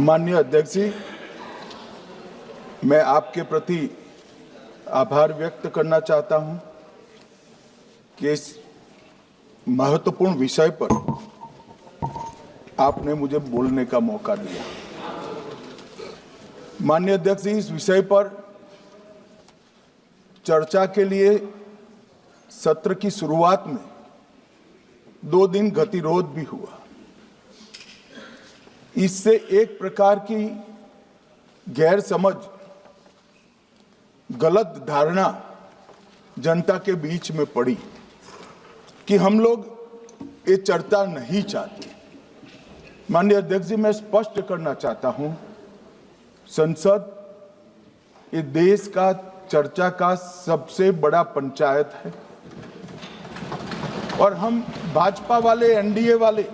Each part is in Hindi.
माननीय अध्यक्ष जी, मैं आपके प्रति आभार व्यक्त करना चाहता हूं कि इस महत्वपूर्ण विषय पर आपने मुझे बोलने का मौका दिया। माननीय अध्यक्ष जी, इस विषय पर चर्चा के लिए सत्र की शुरुआत में 2 दिन गतिरोध भी हुआ। इससे एक प्रकार की गैर समझ, गलत धारणा जनता के बीच में पड़ी कि हम लोग ये चर्चा नहीं चाहते। माननीय अध्यक्ष जी, मैं स्पष्ट करना चाहता हूं, संसद ये देश का चर्चा का सबसे बड़ा पंचायत है और हम भाजपा वाले, एनडीए वाले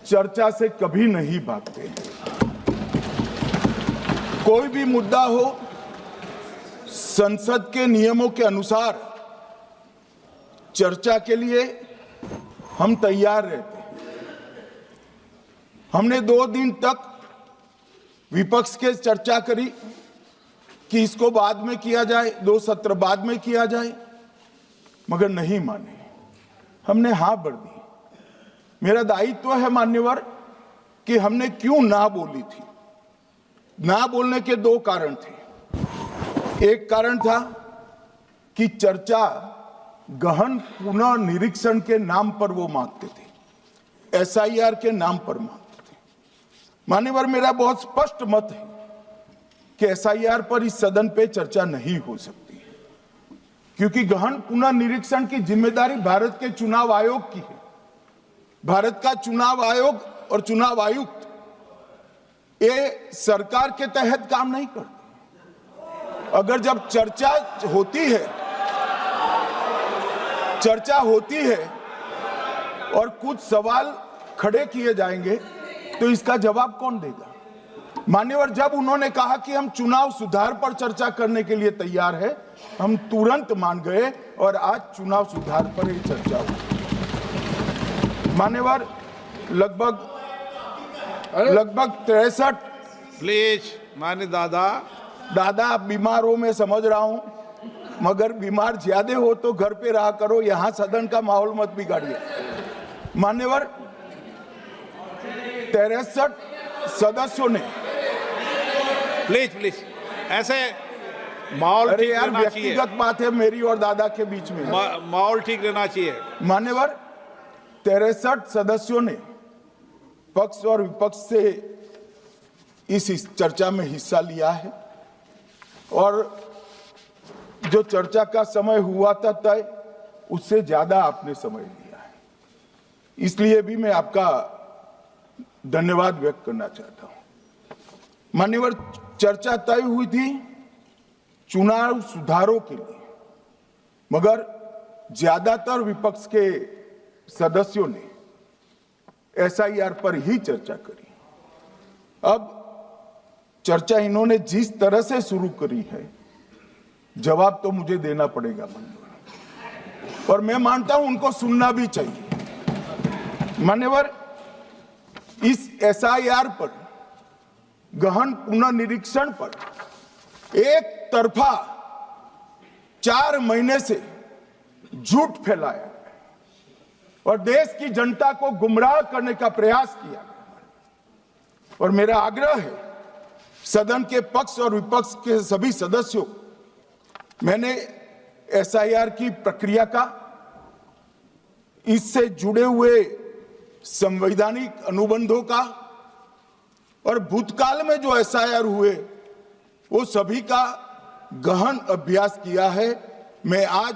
चर्चा से कभी नहीं भागते। कोई भी मुद्दा हो, संसद के नियमों के अनुसार चर्चा के लिए हम तैयार रहते हैं। हमने 2 दिन तक विपक्ष के चर्चा करी कि इसको बाद में किया जाए, 2 सत्र बाद में किया जाए, मगर नहीं माने। हमने हाँ भर दी। मेरा दायित्व है मान्यवर कि हमने क्यों ना बोली थी। ना बोलने के 2 कारण थे। एक कारण था कि चर्चा गहन पुनः निरीक्षण के नाम पर वो मांगते थे, एसआईआर के नाम पर मांगते थे। मान्यवर, मेरा बहुत स्पष्ट मत है कि एसआईआर पर इस सदन पे चर्चा नहीं हो सकती, क्योंकि गहन पुनः निरीक्षण की जिम्मेदारी भारत के चुनाव आयोग की है। भारत का चुनाव आयोग और चुनाव आयुक्त ये सरकार के तहत काम नहीं करते। अगर जब चर्चा होती है और कुछ सवाल खड़े किए जाएंगे तो इसका जवाब कौन देगा? मान्यवर, जब उन्होंने कहा कि हम चुनाव सुधार पर चर्चा करने के लिए तैयार है, हम तुरंत मान गए और आज चुनाव सुधार पर ही चर्चा हुई। मान्यवर, लगभग 63। प्लीज मान्य दादा, आप बीमार हो, मैं समझ रहा हूं, मगर बीमार ज्यादा हो तो घर पे रहा करो, यहां सदन का माहौल मत बिगाड़िए। मान्यवर, 63 सदस्यों ने प्लीज ऐसे माहौल ठीक रहना चाहिए। व्यक्तिगत बात है मेरी और दादा के बीच में, माहौल ठीक रहना चाहिए। मान्यवर, 63 सदस्यों ने पक्ष और विपक्ष से इस चर्चा में हिस्सा लिया है और जो चर्चा का समय हुआ था तय, उससे ज्यादा आपने समय लिया है। इसलिए भी मैं आपका धन्यवाद व्यक्त करना चाहता हूं। मान्यवर, चर्चा तय हुई थी चुनाव सुधारों के लिए, मगर ज्यादातर विपक्ष के सदस्यों ने एसआईआर पर ही चर्चा करी। अब चर्चा इन्होंने जिस तरह से शुरू करी है, जवाब तो मुझे देना पड़ेगा मान्यवर, और मैं मानता हूं उनको सुनना भी चाहिए। मान्यवर, इस एसआईआर पर, गहन पुनर्निरीक्षण पर एक तरफा 4 महीने से झूठ फैलाया और देश की जनता को गुमराह करने का प्रयास किया। और मेरा आग्रह है सदन के पक्ष और विपक्ष के सभी सदस्यों, मैंने एसआईआर की प्रक्रिया का, इससे जुड़े हुए संवैधानिक अनुबंधों का और भूतकाल में जो एसआईआर हुए वो सभी का गहन अभ्यास किया है। मैं आज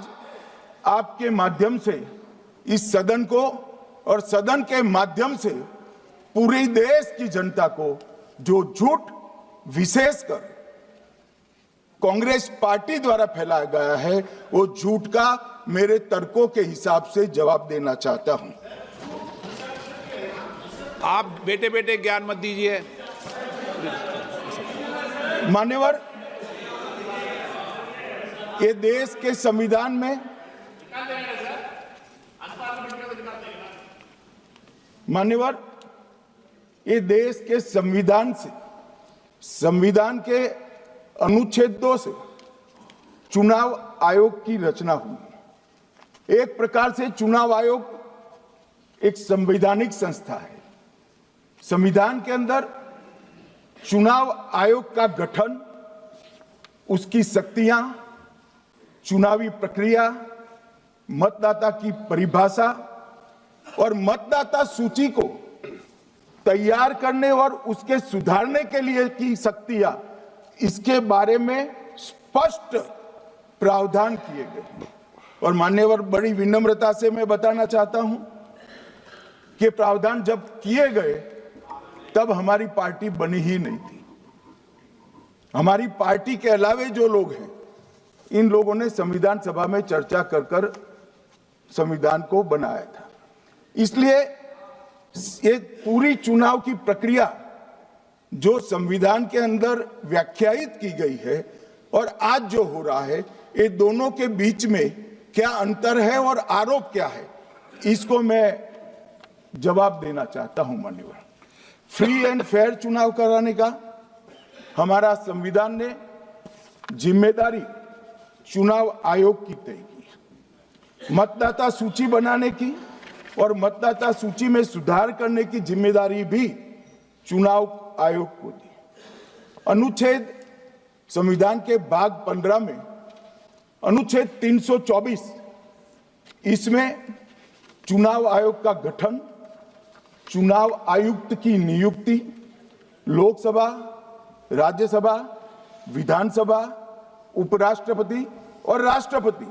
आपके माध्यम से इस सदन को और सदन के माध्यम से पूरे देश की जनता को जो झूठ विशेषकर कांग्रेस पार्टी द्वारा फैलाया गया है, वो झूठ का मेरे तर्कों के हिसाब से जवाब देना चाहता हूं। आप बेटे ज्ञान मत दीजिए। मान्यवर, ये देश के संविधान में, मान्यवर, ये देश के संविधान से संविधान के अनुच्छेद 2 से चुनाव आयोग की रचना हुई। एक प्रकार से चुनाव आयोग एक संवैधानिक संस्था है। संविधान के अंदर चुनाव आयोग का गठन, उसकी शक्तियां, चुनावी प्रक्रिया, मतदाता की परिभाषा और मतदाता सूची को तैयार करने और उसके सुधारने के लिए की शक्तियां, इसके बारे में स्पष्ट प्रावधान किए गए। और मान्यवर, बड़ी विनम्रता से मैं बताना चाहता हूं कि प्रावधान जब किए गए तब हमारी पार्टी बनी ही नहीं थी। हमारी पार्टी के अलावे जो लोग हैं, इन लोगों ने संविधान सभा में चर्चा कर संविधान को बनाया था। इसलिए ये पूरी चुनाव की प्रक्रिया जो संविधान के अंदर व्याख्यायित की गई है और आज जो हो रहा है, ये दोनों के बीच में क्या अंतर है और आरोप क्या है, इसको मैं जवाब देना चाहता हूं। मान्यवर, फ्री एंड फेयर चुनाव कराने का हमारा संविधान ने जिम्मेदारी चुनाव आयोग की तय की। मतदाता सूची बनाने की और मतदाता सूची में सुधार करने की जिम्मेदारी भी चुनाव आयोग को दी। अनुच्छेद संविधान के भाग 15 में अनुच्छेद 324, इसमें चुनाव आयोग का गठन, चुनाव आयुक्त की नियुक्ति, लोकसभा, राज्यसभा, विधानसभा, उपराष्ट्रपति और राष्ट्रपति,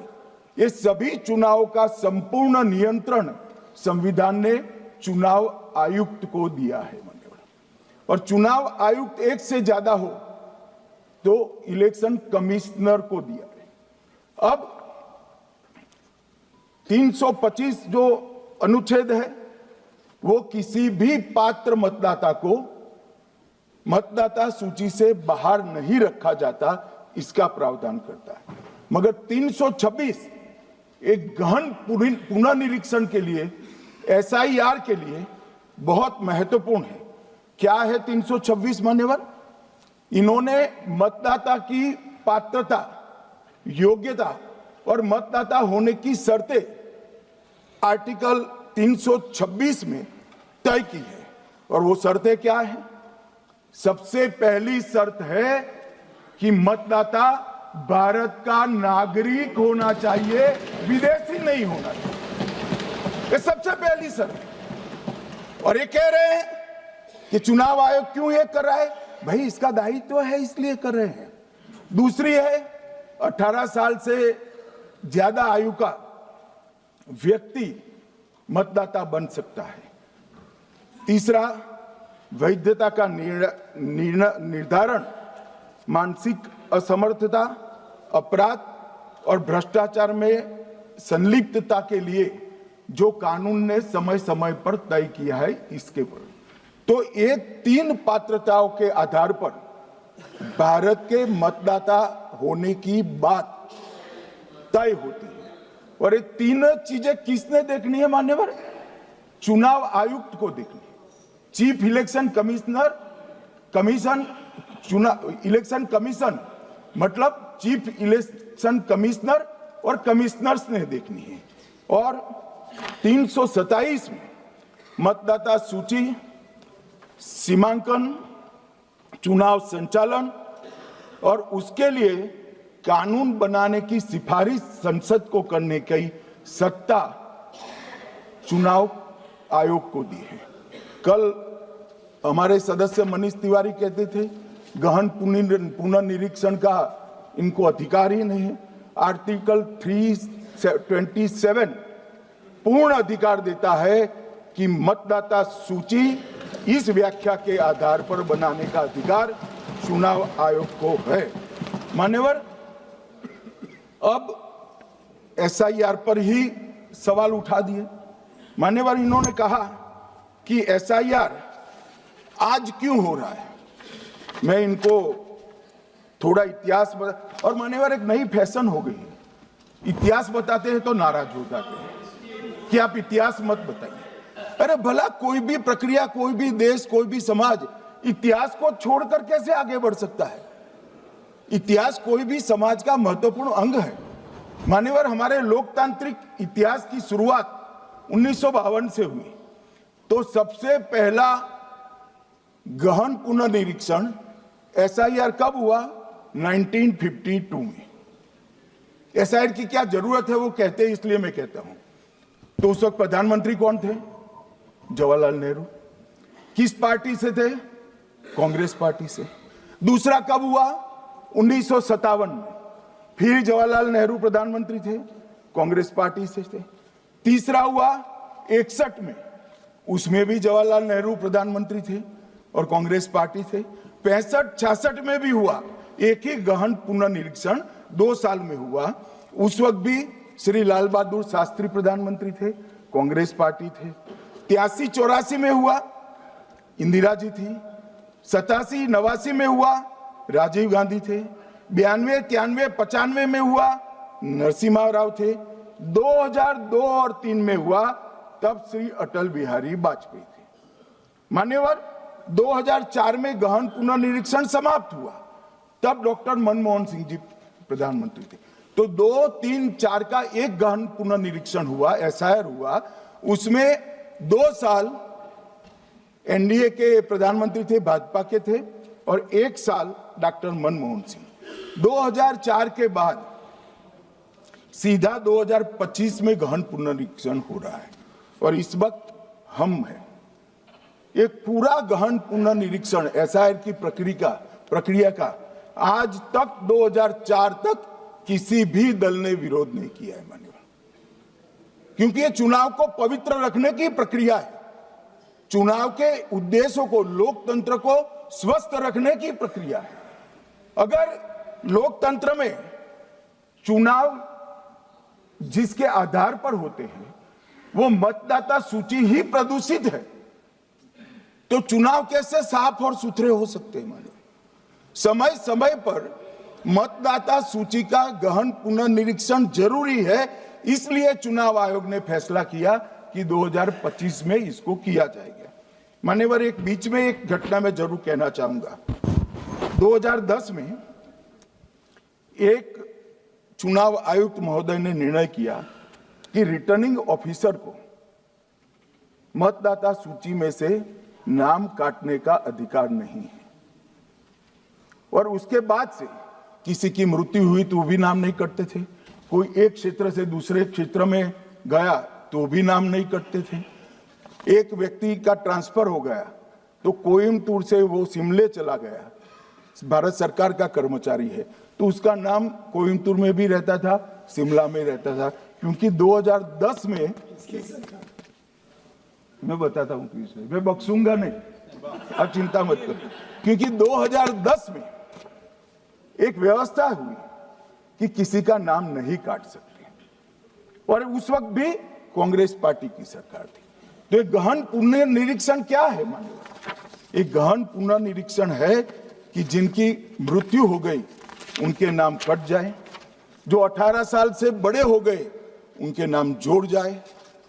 ये सभी चुनाव का संपूर्ण नियंत्रण संविधान ने चुनाव आयुक्त को दिया है। और चुनाव आयुक्त एक से ज्यादा हो तो इलेक्शन कमिश्नर को दिया है। अब 325 जो अनुच्छेद है, वो किसी भी पात्र मतदाता को मतदाता सूची से बाहर नहीं रखा जाता, इसका प्रावधान करता है। मगर 326 एक गहन पुनर्निरीक्षण के लिए, एसआईआर के लिए बहुत महत्वपूर्ण है। क्या है 326 मान्यवर? इन्होंने मतदाता की पात्रता, योग्यता और मतदाता होने की शर्तें आर्टिकल 326 में तय की है। और वो शर्तें क्या है? सबसे पहली शर्त है कि मतदाता भारत का नागरिक होना चाहिए, विदेशी नहीं होना चाहिए। ये सबसे पहली शर्त। और ये कह रहे हैं कि चुनाव आयोग क्यों ये कर रहा है? भाई, इसका दायित्व है, इसलिए कर रहे हैं। दूसरी है 18 साल से ज्यादा आयु का व्यक्ति मतदाता बन सकता है। तीसरा, वैधता का निर्धारण मानसिक असमर्थता, अपराध और भ्रष्टाचार में संलिप्तता के लिए जो कानून ने समय समय पर तय किया है, इसके पर। तो ये 3 पात्रताओं के आधार पर भारत के मतदाता होने की बात तय होती है। और ये 3 चीजें किसने देखनी है मान्यवर? चुनाव आयुक्त को देखनी है। चीफ इलेक्शन इलेक्शन कमीशन मतलब चीफ इलेक्शन कमिश्नर और कमिश्नर्स ने देखनी है। और 327 में मतदाता सूची, सीमांकन, चुनाव संचालन और उसके लिए कानून बनाने की सिफारिश संसद को करने की सत्ता चुनाव आयोग को दी है। कल हमारे सदस्य मनीष तिवारी कहते थे गहन पुनर्निरीक्षण का इनको अधिकार ही नहीं है। आर्टिकल 327 पूर्ण अधिकार देता है कि मतदाता सूची इस व्याख्या के आधार पर बनाने का अधिकार चुनाव आयोग को है। मान्यवर, अब एसआईआर पर ही सवाल उठा दिए। मान्यवर, इन्होंने कहा कि एसआईआर आज क्यों हो रहा है। मैं इनको थोड़ा इतिहास बता, और मान्यवर एक नई फैशन हो गई है, इतिहास बताते हैं तो नाराज हो जाते हैं कि आप इतिहास मत बताइए। अरे भला कोई भी प्रक्रिया, कोई भी देश, कोई भी समाज इतिहास को छोड़कर कैसे आगे बढ़ सकता है? इतिहास कोई भी समाज का महत्वपूर्ण अंग है। मान्यवर, हमारे लोकतांत्रिक इतिहास की शुरुआत 1952 से हुई। तो सबसे पहला गहन पुनर्निरीक्षण SIR कब हुआ? 1952 में। SIR की क्या जरूरत है वो कहते हैं, इसलिए मैं कहता हूं। तो उस वक्त प्रधानमंत्री कौन थे? जवाहरलाल नेहरू। किस पार्टी से थे? कांग्रेस पार्टी से। दूसरा कब हुआ? 1957 में। फिर जवाहरलाल नेहरू प्रधानमंत्री थे, कांग्रेस पार्टी से थे। तीसरा हुआ 61 में, उसमें भी जवाहरलाल नेहरू प्रधानमंत्री थे और कांग्रेस पार्टी थे। 65-66 में भी हुआ, एक ही गहन पुनर्निरीक्षण 2 साल में हुआ। उस वक्त भी श्री लाल बहादुर शास्त्री प्रधानमंत्री थे, कांग्रेस पार्टी थे। 83-84 में हुआ, इंदिरा जी थी। 87-89 में हुआ, राजीव गांधी थे। 92-93-95 में हुआ, नरसिम्हा राव थे। 2002 और 3 में हुआ, तब श्री अटल बिहारी वाजपेयी थे। मान्यवर, 2004 में गहन पुनर्निरीक्षण समाप्त हुआ, तब डॉक्टर मनमोहन सिंह जी प्रधानमंत्री थे। तो 2, 3, 4 का एक गहन पुनर्निरीक्षण हुआ, SIR हुआ। उसमें 2 साल NDA के प्रधानमंत्री थे, भाजपा के थे, और 1 साल डॉक्टर मनमोहन सिंह। 2004 के बाद सीधा 2025 में गहन पुनर्निरीक्षण हो रहा है और इस वक्त हम हैं। एक पूरा गहन पुनर्निरीक्षण SIR की प्रक्रिया का आज तक 2004 तक किसी भी दल ने विरोध नहीं किया है। मान्यवर, क्योंकि ये चुनाव को पवित्र रखने की प्रक्रिया है, चुनाव के उद्देश्यों को, लोकतंत्र को स्वस्थ रखने की प्रक्रिया है। अगर लोकतंत्र में चुनाव जिसके आधार पर होते हैं वो मतदाता सूची ही प्रदूषित है, तो चुनाव कैसे साफ और सुथरे हो सकते हैं? मानो समय समय पर मतदाता सूची का गहन पुनर्निरीक्षण जरूरी है, इसलिए चुनाव आयोग ने फैसला किया कि 2025 में इसको किया जाएगा। मान्यवर, एक बीच में एक घटना मैं जरूर कहना चाहूंगा। 2010 में एक चुनाव आयुक्त महोदय ने निर्णय किया कि रिटर्निंग ऑफिसर को मतदाता सूची में से नाम काटने का अधिकार नहीं है, और उसके बाद से किसी की मृत्यु हुई तो भी नाम नहीं कटते थे, कोई एक क्षेत्र से दूसरे क्षेत्र में गया तो भी नाम नहीं कटते थे। एक व्यक्ति का ट्रांसफर हो गया तो कोयम्बटूर से वो शिमले चला गया, भारत सरकार का कर्मचारी है, तो उसका नाम कोयम्बटूर में भी रहता था, शिमला में रहता था, क्योंकि 2010 में, मैं बताता हूं किस, मैं बख्शूंगा नहीं, आप चिंता मत करो, क्योंकि 2010 में एक व्यवस्था हुई कि किसी का नाम नहीं काट सकते, और उस वक्त भी कांग्रेस पार्टी की सरकार थी। तो एक गहन पुनर्निरीक्षण क्या है? मानिए, एक गहन पुनर्निरीक्षण है कि जिनकी मृत्यु हो गई उनके नाम कट जाए, जो 18 साल से बड़े हो गए उनके नाम जोड़ जाए,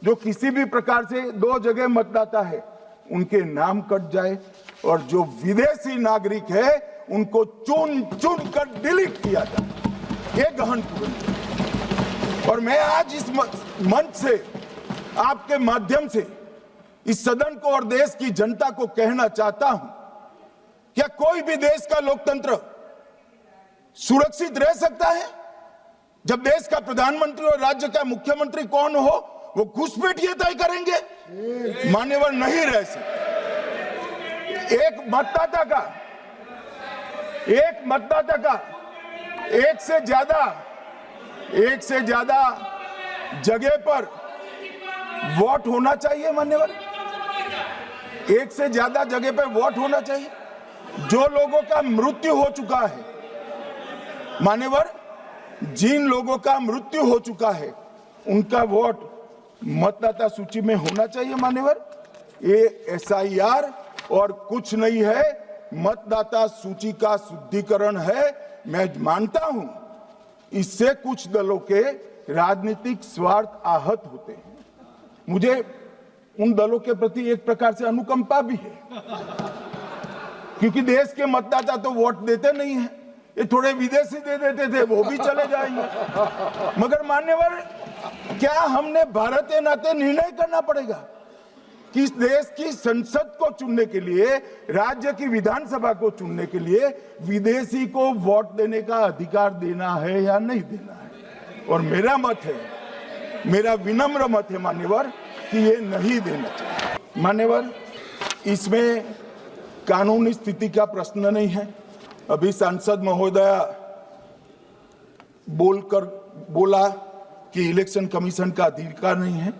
जो किसी भी प्रकार से 2 जगह मतदाता है उनके नाम कट जाए, और जो विदेशी नागरिक है उनको चुन चुन कर डिलीट किया जाए। ये गहन पुनर्निरीक्षण। और मैं आज इस मंच से, आपके माध्यम से इस सदन को और देश की जनता को कहना चाहता हूं, क्या कोई भी देश का लोकतंत्र सुरक्षित रह सकता है जब देश का प्रधानमंत्री और राज्य का मुख्यमंत्री कौन हो वो घुसपैठिए तय करेंगे? मान्यवर, नहीं रह सकते। एक मतदाता का एक से ज्यादा जगह पर वोट होना चाहिए। मान्यवर, एक से ज्यादा जगह पर वोट होना चाहिए। जो लोगों का मृत्यु हो चुका है, मान्यवर, जिन लोगों का मृत्यु हो चुका है उनका वोट मतदाता सूची में होना चाहिए। मान्यवर, ये SIR और कुछ नहीं है, मतदाता सूची का शुद्धिकरण है। मैं मानता हूं इससे कुछ दलों के राजनीतिक स्वार्थ आहत होते हैं, मुझे उन दलों के प्रति एक प्रकार से अनुकंपा भी है, क्योंकि देश के मतदाता तो वोट देते नहीं है, ये थोड़े विदेशी दे देते थे, वो भी चले जाएंगे। मगर मान्यवर, क्या हमने भारत के नाते निर्णय करना पड़ेगा कि इस देश की संसद को चुनने के लिए, राज्य की विधानसभा को चुनने के लिए विदेशी को वोट देने का अधिकार देना है या नहीं देना है? और मेरा मत है, मेरा विनम्र मत है मान्यवर, कि ये नहीं देना चाहिए। मान्यवर, इसमें कानूनी स्थिति का प्रश्न नहीं है। अभी सांसद महोदया बोला कि इलेक्शन कमीशन का अधिकार नहीं है।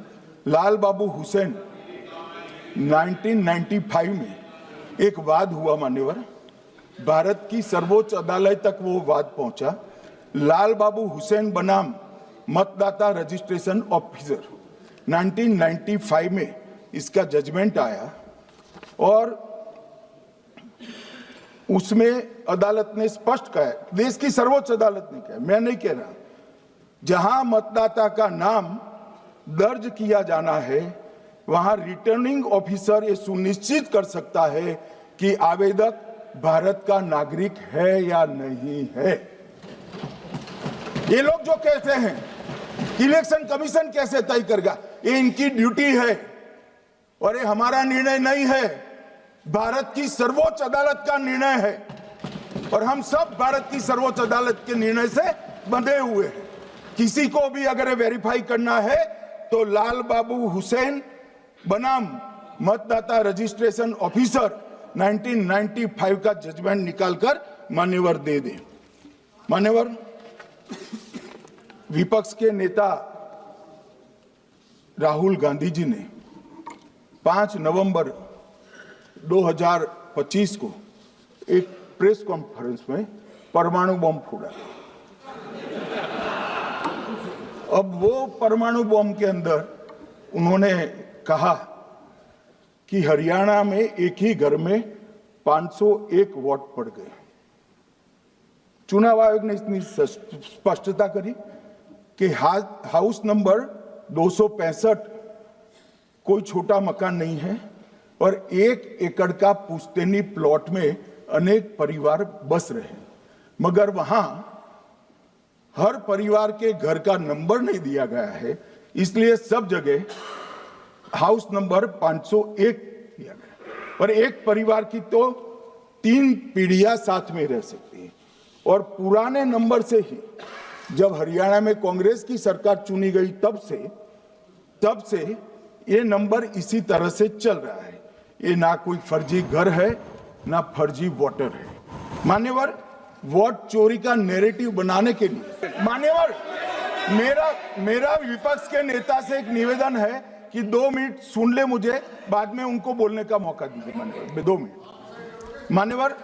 लाल बाबू हुसैन 1995 में एक वाद हुआ मान्यवर, भारत की सर्वोच्च अदालत तक वो वाद पहुंचा। लाल बाबू हुसैन बनाम मतदाता रजिस्ट्रेशन ऑफिसर 1995 में इसका जजमेंट आया और उसमें अदालत ने स्पष्ट कहा, देश की सर्वोच्च अदालत ने कहा, मैं नहीं कह रहा, जहां मतदाता का नाम दर्ज किया जाना है वहां रिटर्निंग ऑफिसर ये सुनिश्चित कर सकता है कि आवेदक भारत का नागरिक है या नहीं है। ये लोग जो कहते हैं कि इलेक्शन कमीशन कैसे तय करेगा, ये इनकी ड्यूटी है और ये हमारा निर्णय नहीं है, भारत की सर्वोच्च अदालत का निर्णय है और हम सब भारत की सर्वोच्च अदालत के निर्णय से बंधे हुए हैं। किसी को भी अगर वेरीफाई करना है तो लाल बाबू हुसैन बनाम मतदाता रजिस्ट्रेशन ऑफिसर 1995 का जजमेंट निकालकर मान्यवर दे दे। मान्यवर, विपक्ष के नेता राहुल गांधी जी ने 5 नवंबर 2025 को एक प्रेस कॉन्फ्रेंस में परमाणु बम फोड़ा। अब वो परमाणु बम के अंदर उन्होंने कहा कि हरियाणा में एक ही घर में 501 वोट पड़ गए। चुनाव आयोग ने इतनी स्पष्टता करी कि हाउस नंबर 265 कोई छोटा मकान नहीं है और 1 एकड़ का पुश्तैनी प्लॉट में अनेक परिवार बस रहे हैं, मगर वहां हर परिवार के घर का नंबर नहीं दिया गया है, इसलिए सब जगह हाउस नंबर 501 दिया गया और एक परिवार की तो 3 पीढ़ियां साथ में रह सकती है। और पुराने नंबर से ही जब हरियाणा में कांग्रेस की सरकार चुनी गई तब से ये नंबर इसी तरह से चल रहा है। ये ना कोई फर्जी घर है ना फर्जी वोटर है। मान्यवर, वोट चोरी का नैरेटिव बनाने के लिए मान्यवर, मेरा विपक्ष के नेता से एक निवेदन है कि 2 मिनट सुन ले मुझे, बाद में उनको बोलने का मौका दीजिए। मान्यवर, 2 मिनट। मान्यवर,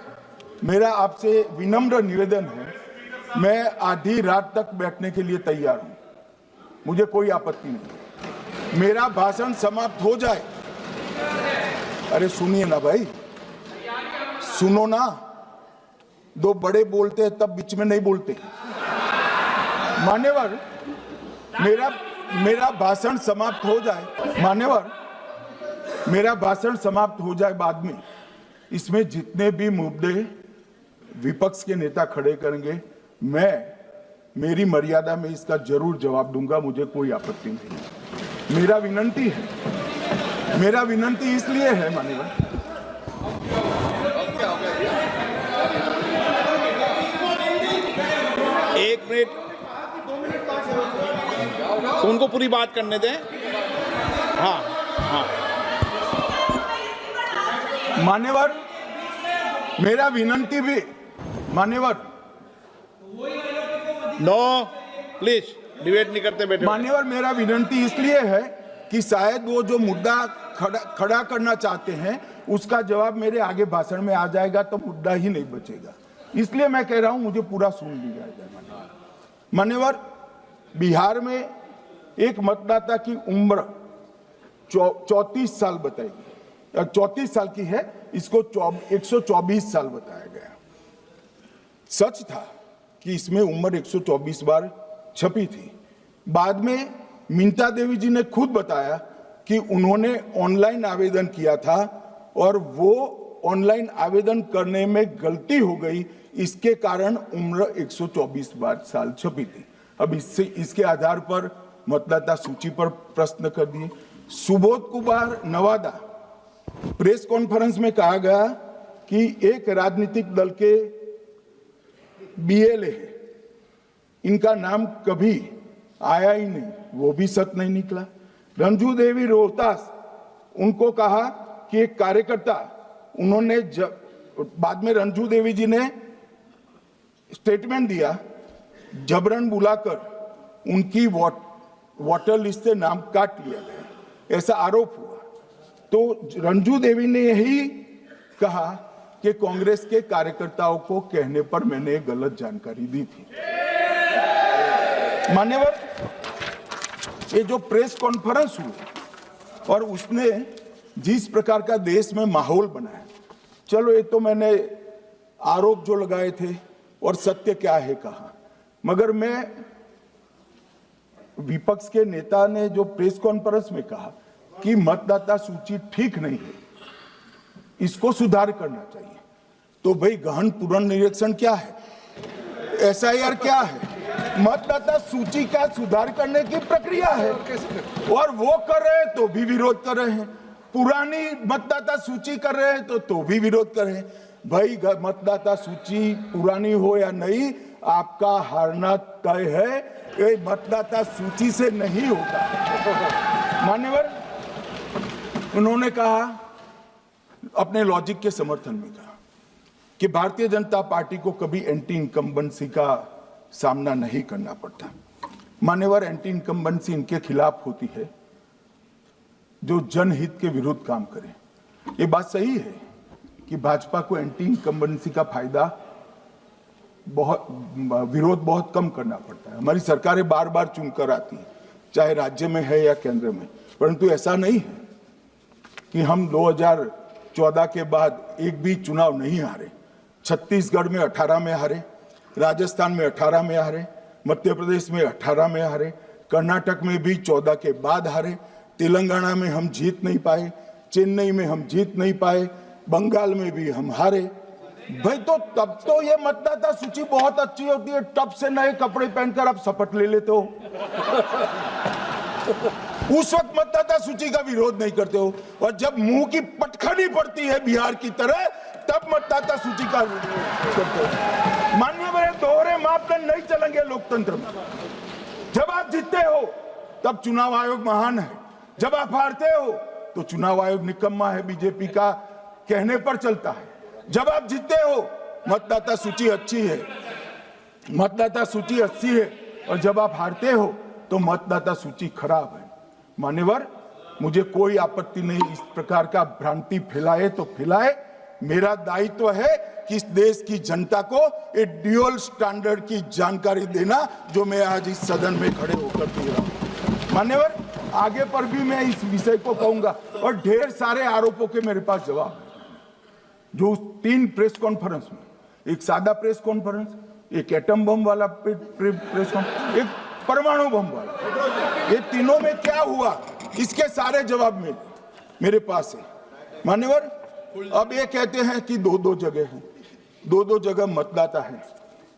मेरा आपसे विनम्र निवेदन है, मैं आधी रात तक बैठने के लिए तैयार हूं, मुझे कोई आपत्ति नहीं। मेरा भाषण समाप्त हो जाए, अरे सुनिए ना भाई, सुनो ना, 2 बड़े बोलते हैं तब बीच में नहीं बोलते। मान्यवर, मेरा भाषण समाप्त हो जाए, मान्यवर, मेरा भाषण समाप्त हो जाए बाद में, इसमें जितने भी मुद्दे विपक्ष के नेता खड़े करेंगे, मेरी मर्यादा में इसका जरूर जवाब दूंगा, मुझे कोई आपत्ति नहीं। मेरा विनंती इसलिए है मान्यवर, एक मिनट, तो उनको पूरी बात करने दें। हाँ हाँ मान्यवर, मेरा विनंती भी मान्यवर, नो प्लीज डिबेट नहीं करते बेटे। मान्यवर, मेरा विनंती इसलिए है कि शायद वो जो मुद्दा खड़ा करना चाहते हैं उसका जवाब मेरे आगे भाषण में आ जाएगा तो मुद्दा ही नहीं बचेगा, इसलिए मैं कह रहा हूं मुझे पूरा सुन लिया जाए। मान्यवर, बिहार में एक मतदाता की उम्र 34 साल बताई गई, 34 साल की है, इसको 124 साल बताया गया। सच था कि इसमें उम्र 124 बार छपी थी। बाद में मिंता देवी जी ने खुद बताया कि उन्होंने ऑनलाइन आवेदन किया था और वो ऑनलाइन आवेदन करने में गलती हो गई, इसके कारण उम्र 124 साल छपी थी। अब इसके आधार पर मतदाता सूची पर प्रश्न कर दिए। सुबोध कुमार नवादा, प्रेस कॉन्फ्रेंस में कहा गया कि एक राजनीतिक दल के बीएलए है, इनका नाम कभी आया ही नहीं, वो भी सच नहीं निकला। रंजू देवी रोहतास, उनको कहा कि एक कार्यकर्ता, उन्होंने बाद में रंजू देवी जी ने स्टेटमेंट दिया, जबरन बुलाकर उनकी वोटर लिस्ट से नाम काट लिया गया, ऐसा आरोप हुआ। तो रंजू देवी ने यही कहा कि कांग्रेस के कार्यकर्ताओं को कहने पर मैंने गलत जानकारी दी थी। मान्यवर, ये जो प्रेस कॉन्फ्रेंस हुई और उसने जिस प्रकार का देश में माहौल बनाया, चलो ये तो मैंने आरोप जो लगाए थे और सत्य क्या है कहा, मगर मैं विपक्ष के नेता ने जो प्रेस कॉन्फ्रेंस में कहा कि मतदाता सूची ठीक नहीं है, इसको सुधार करना चाहिए, तो भाई गहन पुनर्निरीक्षण क्या है, एसआईआर क्या है, मतदाता सूची का सुधार करने की प्रक्रिया है, और वो कर रहे हैं तो भी विरोध कर रहे हैं, पुरानी मतदाता सूची कर रहे हैं तो भी विरोध कर रहे हैं। भाई मतदाता सूची पुरानी हो या नहीं, आपका हारना तय है, ये मतदाता सूची से नहीं होता। मान्यवर, उन्होंने कहा, अपने लॉजिक के समर्थन में कहा कि भारतीय जनता पार्टी को कभी एंटी इनकम्बेंसी का सामना नहीं करना पड़ता। मान्यवर, एंटी इनकम्बेंसी इनके खिलाफ होती है जो जनहित के विरुद्ध काम करे। ये बात सही है कि भाजपा को एंटी इनकम्बेंसी का फायदा विरोध बहुत कम करना पड़ता है। हमारी सरकारें बार बार चुनकर आती हैं, चाहे राज्य में है या केंद्र में, परंतु ऐसा नहीं है कि हम 2014 के बाद एक भी चुनाव नहीं हारे। छत्तीसगढ़ में 18 में हारे, राजस्थान में 18 में हारे, मध्य प्रदेश में 18 में हारे, कर्नाटक में भी 14 के बाद हारे, तेलंगाना में हम जीत नहीं पाए, चेन्नई में हम जीत नहीं पाए, बंगाल में भी हम हारे। भाई तो तब तो ये मतदाता सूची बहुत अच्छी होती है, टप से नए कपड़े पहनकर आप शपथ ले लेते हो। उस वक्त मतदाता सूची का विरोध नहीं करते हो, और जब मुंह की पटखनी पड़ती है बिहार की तरह, तब मतदाता सूची का विरोध करते हो। माननीय मेरे दोहरे मापदंड नहीं चलेंगे लोकतंत्र में। जब आप जीतते हो तब चुनाव आयोग महान है, जब आप हारते हो तो चुनाव आयोग निकम्मा है, बीजेपी का कहने पर चलता है। जब आप जीतते हो मतदाता सूची अच्छी है, मतदाता सूची अच्छी है, और जब आप हारते हो तो मतदाता सूची खराब है। मान्यवर, मुझे कोई आपत्ति नहीं, इस प्रकार का भ्रांति फैलाए तो फैलाए, मेरा दायित्व है कि इस देश की जनता को एक ड्यूअल स्टैंडर्ड की जानकारी देना, जो मैं आज इस सदन में खड़े होकर दे रहा हूं। मान्यवर, आगे पर भी मैं इस विषय को कहूंगा, और ढेर सारे आरोपों के मेरे पास जवाब है। जो 3 प्रेस कॉन्फ्रेंस में, एक सादा प्रेस कॉन्फ्रेंस, एक एटम बम वाला प्रेस कॉन्फ्रेंस, एक परमाणु बम वाला, ये तीनों में क्या हुआ, इसके सारे जवाब मेरे पास है। मान्यवर, अब ये कहते हैं कि 2-2 जगह है, 2-2 जगह मतदाता है।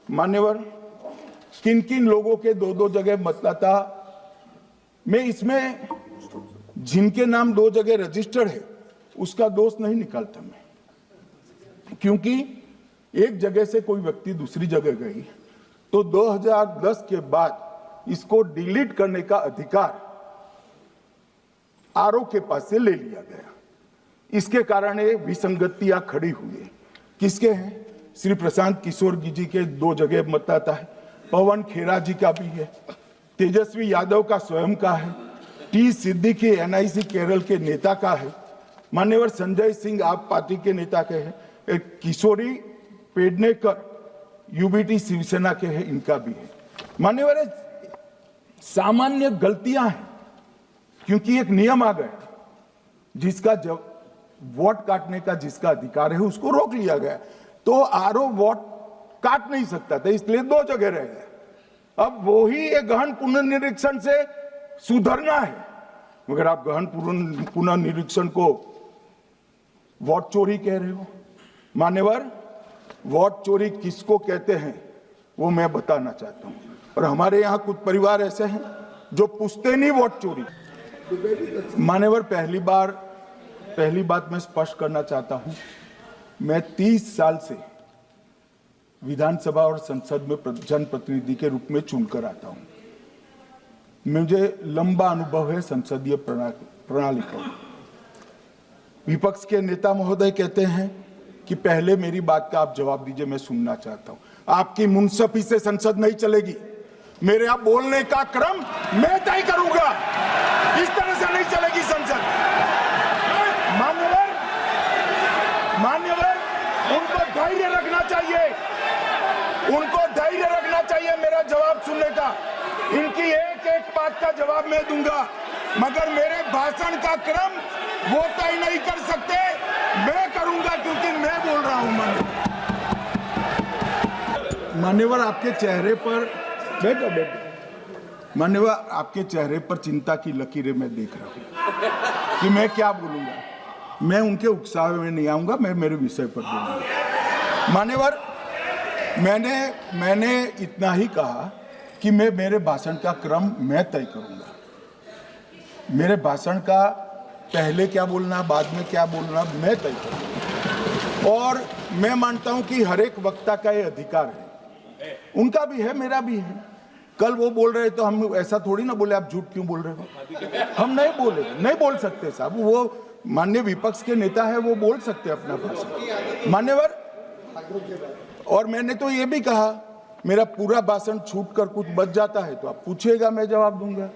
मान्यवर, किन किन लोगों के 2-2 जगह मतदाता, मैं इसमें जिनके नाम 2 जगह रजिस्टर्ड है उसका दोष नहीं निकालता मैं, क्योंकि एक जगह से कोई व्यक्ति दूसरी जगह गई तो 2010 के बाद इसको डिलीट करने का अधिकार आरओ के पास से ले लिया गया। इसके कारण ये विसंगतियां खड़ी हुई है। किसके हैं? श्री प्रशांत किशोर जी के 2 जगह मतदाता है, पवन खेरा जी का भी है, तेजस्वी यादव का स्वयं का है, टी सिद्दीकी एनआईसी केरल के नेता का है, मान्यवर संजय सिंह आप पार्टी के नेता के हैं, एक किशोरी पेडनेकर यूबीटी शिवसेना के हैं, इनका भी है। मान्यवर, सामान्य गलतियां हैं, क्योंकि एक नियम आ गया, जिसका जब वोट काटने का जिसका अधिकार है उसको रोक लिया गया, तो आरओ वोट काट नहीं सकता था, इसलिए 2 जगह रह गए। अब वो ही एक गहन पुनर्निरीक्षण से सुधरना है, मगर आप गहन पुनर्निरीक्षण को वोट चोरी कह रहे हो। मान्यवर, वोट चोरी किसको कहते हैं वो मैं बताना चाहता हूं। और हमारे यहाँ कुछ परिवार ऐसे हैं जो पूछते नहीं वोट चोरी। मान्यवर, पहली बात मैं स्पष्ट करना चाहता हूं, मैं 30 साल से विधानसभा और संसद में जनप्रतिनिधि के रूप में चुनकर आता हूं। मुझे लंबा अनुभव है संसदीय प्रणाली का। विपक्ष के नेता महोदय कहते हैं कि पहले मेरी बात का आप जवाब दीजिए, मैं सुनना चाहता हूं। आपकी मुनसफी से संसद नहीं चलेगी। मेरे आप बोलने का क्रम मैं तय करूंगा। इस तरह से नहीं चलेगी संसद। मान्यवर, उनको धैर्य रखना चाहिए, मेरा जवाब सुनने का। इनकी एक एक बात का जवाब मैं दूंगा, मगर मेरे भाषण का क्रम वो तय नहीं कर सकते, मैं करूंगा, क्योंकि मैं बोल रहा हूं। मान्यवर, आपके चेहरे पर बैठो। मान्यवर, आपके चेहरे पर चिंता की लकीरें मैं देख रहा हूं कि मैं क्या बोलूंगा। मैं उनके उकसावे में नहीं आऊंगा, मैं मेरे विषय पर बोलूंगा। मान्यवर, मैंने इतना ही कहा कि मैं मेरे भाषण का क्रम मैं तय करूंगा। मेरे भाषण का पहले क्या बोलना, बाद में क्या बोलना, मैं तय करूंगा। और मैं मानता हूं कि हर एक वक्ता का ये अधिकार है, उनका भी है, मेरा भी है। कल वो बोल रहे तो हम ऐसा थोड़ी ना बोले आप झूठ क्यों बोल रहे हो। हम नहीं बोले, नहीं बोल सकते साहब। वो माननीय विपक्ष के नेता है, वो बोल सकते अपना भाषण। मान्यवर, और मैंने तो ये भी कहा, मेरा पूरा भाषण छूट कर कुछ बच जाता है तो आप पूछिएगा, मैं जवाब दूंगा।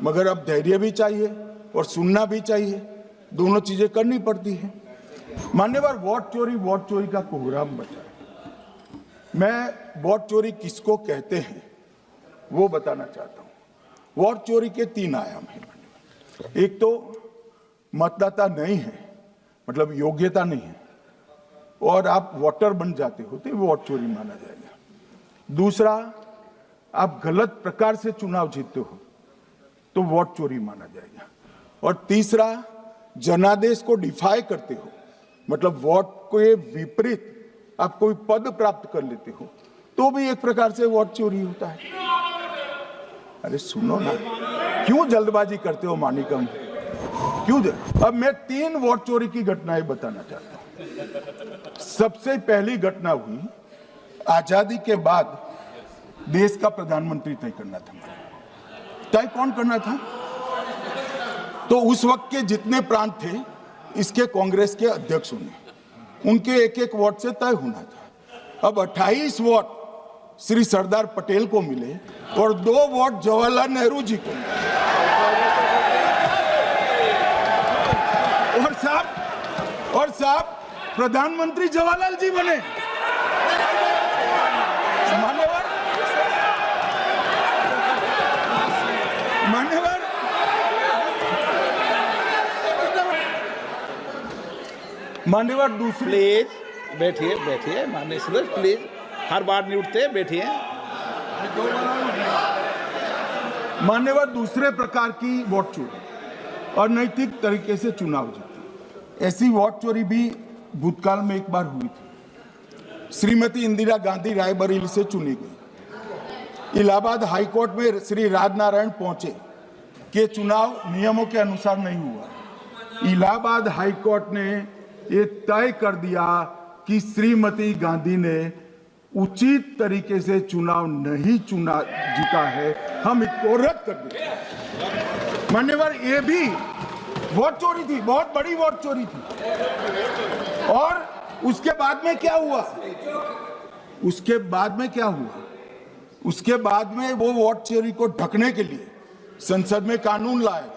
मगर अब धैर्य भी चाहिए और सुनना भी चाहिए, दोनों चीजें करनी पड़ती है। मान्यवर, वोट चोरी का कोहराम बचा है। मैं वोट चोरी किसको कहते हैं वो बताना चाहता हूं। वोट चोरी के 3 आयाम हैं। एक तो मतदाता नहीं है, मतलब योग्यता नहीं है, और आप वोटर बन जाते हो तो वोट चोरी माना जाएगा। दूसरा, आप गलत प्रकार से चुनाव जीतते हो तो वोट चोरी माना जाएगा। और तीसरा, जनादेश को डिफाई करते हो, मतलब वोट के विपरीत आप कोई पद प्राप्त कर लेते हो तो भी एक प्रकार से वोट चोरी होता है। अरे सुनो ना, क्यों जल्दबाजी करते हो मानिकम, क्यों? अब मैं 3 वोट चोरी की घटनाएं बताना चाहता हूं। सबसे पहली घटना हुई, आजादी के बाद देश का प्रधानमंत्री तय करना था। तय कौन करना था? तो उस वक्त के जितने प्रांत थे, इसके कांग्रेस के अध्यक्षों ने, उनके एक एक वोट से तय होना था। अब 28 वोट श्री सरदार पटेल को मिले और 2 वोट जवाहरलाल नेहरू जी को मिले। और साहब प्रधानमंत्री जवाहरलाल जी बने। मान्यवर दूसरी, प्लीज बैठिए माननीय सदस्य, प्लीज हर बार नहीं उठते, बैठिए। मान्यवर, दूसरे प्रकार की वोट चोरी और नैतिक तरीके से चुनाव जीतना, ऐसी वोट चोरी भी भूतकाल में एक बार हुई थी। श्रीमती इंदिरा गांधी रायबरेली से चुनी गई। इलाहाबाद हाईकोर्ट में श्री राजनारायण पहुंचे कि चुनाव नियमों के अनुसार नहीं हुआ। इलाहाबाद हाईकोर्ट ने ये तय कर दिया कि श्रीमती गांधी ने उचित तरीके से चुनाव नहीं जीता है, हम इसको रद्द कर दें। मान्यवर, ये भी वोट चोरी थी, बहुत बड़ी वोट चोरी थी। और उसके बाद में क्या हुआ? उसके बाद में वो वोट चोरी को ढकने के लिए संसद में कानून लाया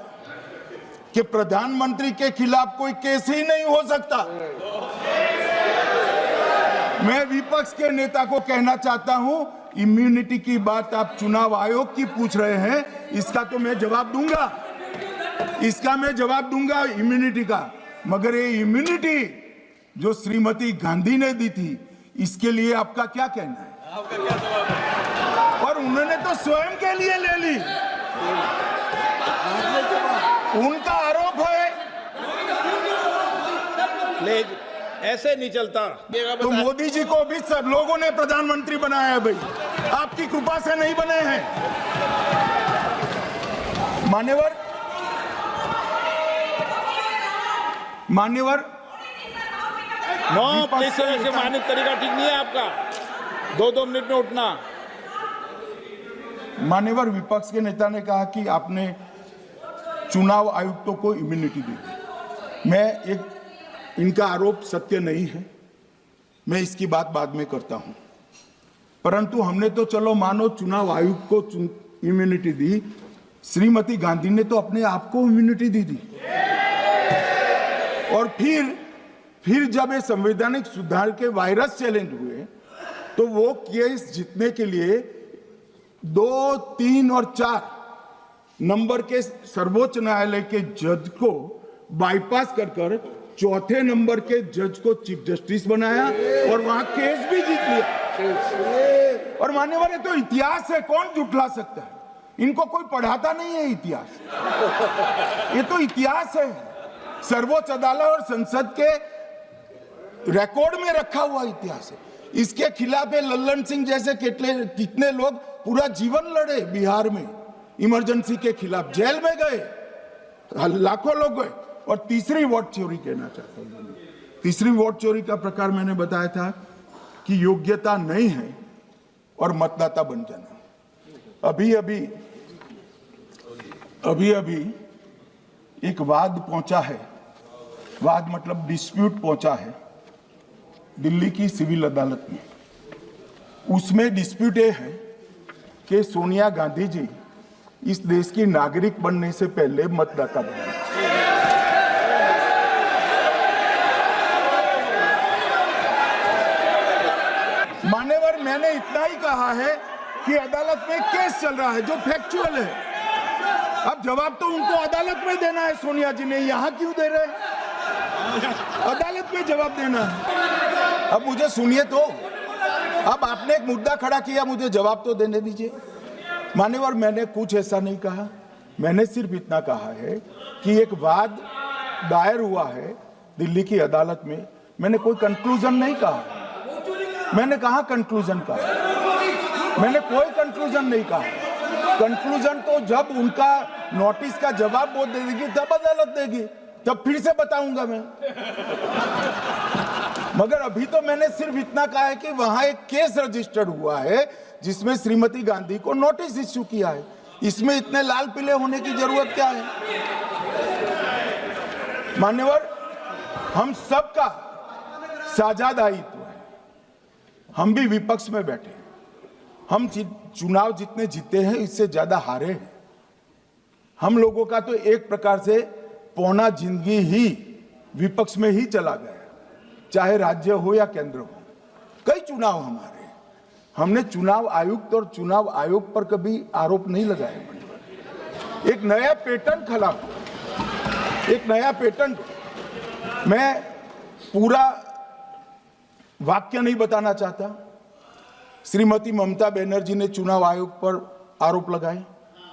कि प्रधानमंत्री के खिलाफ कोई केस ही नहीं हो सकता। मैं विपक्ष के नेता को कहना चाहता हूं, इम्यूनिटी की बात आप चुनाव आयोग की पूछ रहे हैं, इसका तो मैं जवाब दूंगा, इम्यूनिटी का। मगर ये इम्यूनिटी जो श्रीमती गांधी ने दी थी, इसके लिए आपका क्या कहना है? और उन्होंने तो स्वयं के लिए ले ली। उनका आरोप है प्लीज, ऐसे नहीं चलता। तो मोदी जी को भी सब लोगों ने प्रधानमंत्री बनाया है भाई, आपकी कृपा से नहीं बने हैं। मान्यवर नो प्लीज सर, ऐसे मानव तरीका ठीक नहीं है आपका, 2-2 मिनट में उठना। मान्यवर विपक्ष के नेता ने कहा कि आपने चुनाव आयुक्तों को इम्यूनिटी दी। इनका आरोप सत्य नहीं है, मैं इसकी बात बाद में करता हूं, परंतु हमने तो चलो मानो चुनाव आयुक्त को इम्यूनिटी दी, श्रीमती गांधी ने तो अपने आप को इम्यूनिटी दी। और फिर जब ये संवैधानिक सुधार के वायरस चैलेंज हुए तो वो केस जीतने के लिए 2, 3 और 4 नंबर के सर्वोच्च न्यायालय के जज को बाईपास कर चौथे नंबर के जज को चीफ जस्टिस बनाया और वहां केस भी जीत लिया। और मान्यवर, ये तो इतिहास है, कौन झुठला सकता है? इनको कोई पढ़ाता नहीं है इतिहास, ये तो इतिहास है, सर्वोच्च अदालत और संसद के रिकॉर्ड में रखा हुआ इतिहास है। इसके खिलाफ लल्लन सिंह जैसे कितने लोग पूरा जीवन लड़े बिहार में इमरजेंसी के खिलाफ, जेल में गए, लाखों लोग गए। और तीसरी वोट चोरी कहना चाहता हूं, तीसरी वोट चोरी का प्रकार मैंने बताया था कि योग्यता नहीं है और मतदाता बन जाना। अभी एक वाद पहुंचा है, वाद मतलब डिस्प्यूट पहुंचा है दिल्ली की सिविल अदालत में। उसमें डिस्प्यूट ये है कि सोनिया गांधी जी इस देश की नागरिक बनने से पहले मतदाता बने। मान्यवर, मैंने इतना ही कहा है कि अदालत में केस चल रहा है जो फैक्चुअल है। अब जवाब तो उनको अदालत में देना है, सोनिया जी ने यहां क्यों दे रहे हैं? अदालत में जवाब देना है। अब मुझे सुनिए तो, अब आपने एक मुद्दा खड़ा किया, मुझे जवाब तो देने दीजिए। मान्यवर, मैंने कुछ ऐसा नहीं कहा, मैंने सिर्फ इतना कहा है कि एक वाद दायर हुआ है दिल्ली की अदालत में, मैंने कोई कंक्लूजन नहीं कहा। मैंने कहा कंक्लूजन का, मैंने कोई कंक्लूजन नहीं कहा। कंक्लूजन तो जब उनका नोटिस का जवाब वो दे देगी तब अदालत देगी, तब फिर से बताऊंगा मैं। मगर अभी तो मैंने सिर्फ इतना कहा है कि वहां एक केस रजिस्टर्ड हुआ है जिसमें श्रीमती गांधी को नोटिस इश्यू किया है। इसमें इतने लाल पीले होने की जरूरत क्या है? मान्यवर, हम सबका साझा दायित्व है, हम भी विपक्ष में बैठे, हम चुनाव जितने जीते हैं इससे ज्यादा हारे हैं। हम लोगों का तो एक प्रकार से पौना जिंदगी ही विपक्ष में ही चला गया, चाहे राज्य हो या केंद्र हो। कई चुनाव हमारे, हमने चुनाव आयुक्त और चुनाव आयोग पर कभी आरोप नहीं लगाया। एक नया पैटर्न खड़ा हुआ, एक नया पैटर्न। मैं पूरा वाक्य नहीं बताना चाहता। श्रीमती ममता बनर्जी ने चुनाव आयोग पर आरोप लगाए,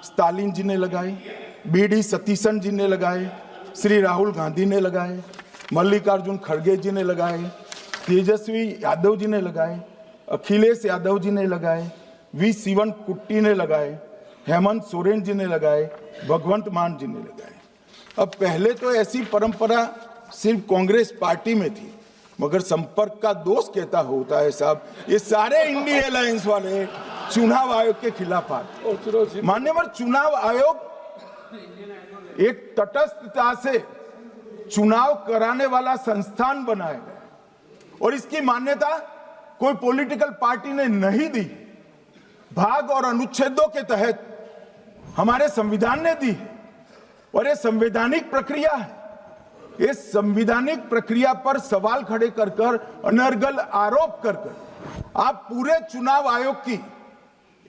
स्टालिन जी ने लगाए, बीडी सतीशन जी ने लगाए, श्री राहुल गांधी ने लगाए, मल्लिकार्जुन खड़गे जी ने लगाए, तेजस्वी यादव जी ने लगाए, अखिलेश यादव जी ने लगाए, वी शिवन कुट्टी ने लगाए, हेमंत सोरेन जी ने लगाए, भगवंत मान जी ने लगाए। अब पहले तो ऐसी परंपरा सिर्फ कांग्रेस पार्टी में थी, मगर संपर्क का दोष कहता होता है साहब, ये सारे इंडिया अलायंस वाले चुनाव आयोग के खिलाफ आए। मान्यवर, चुनाव आयोग एक तटस्थता से चुनाव कराने वाला संस्थान बनाया गया और इसकी मान्यता कोई पॉलिटिकल पार्टी ने नहीं दी, भाग और अनुच्छेदों के तहत हमारे संविधान ने दी है। और ये संवैधानिक प्रक्रिया है, इस संवैधानिक प्रक्रिया पर सवाल खड़े कर कर, अनर्गल आरोप कर कर आप पूरे चुनाव आयोग की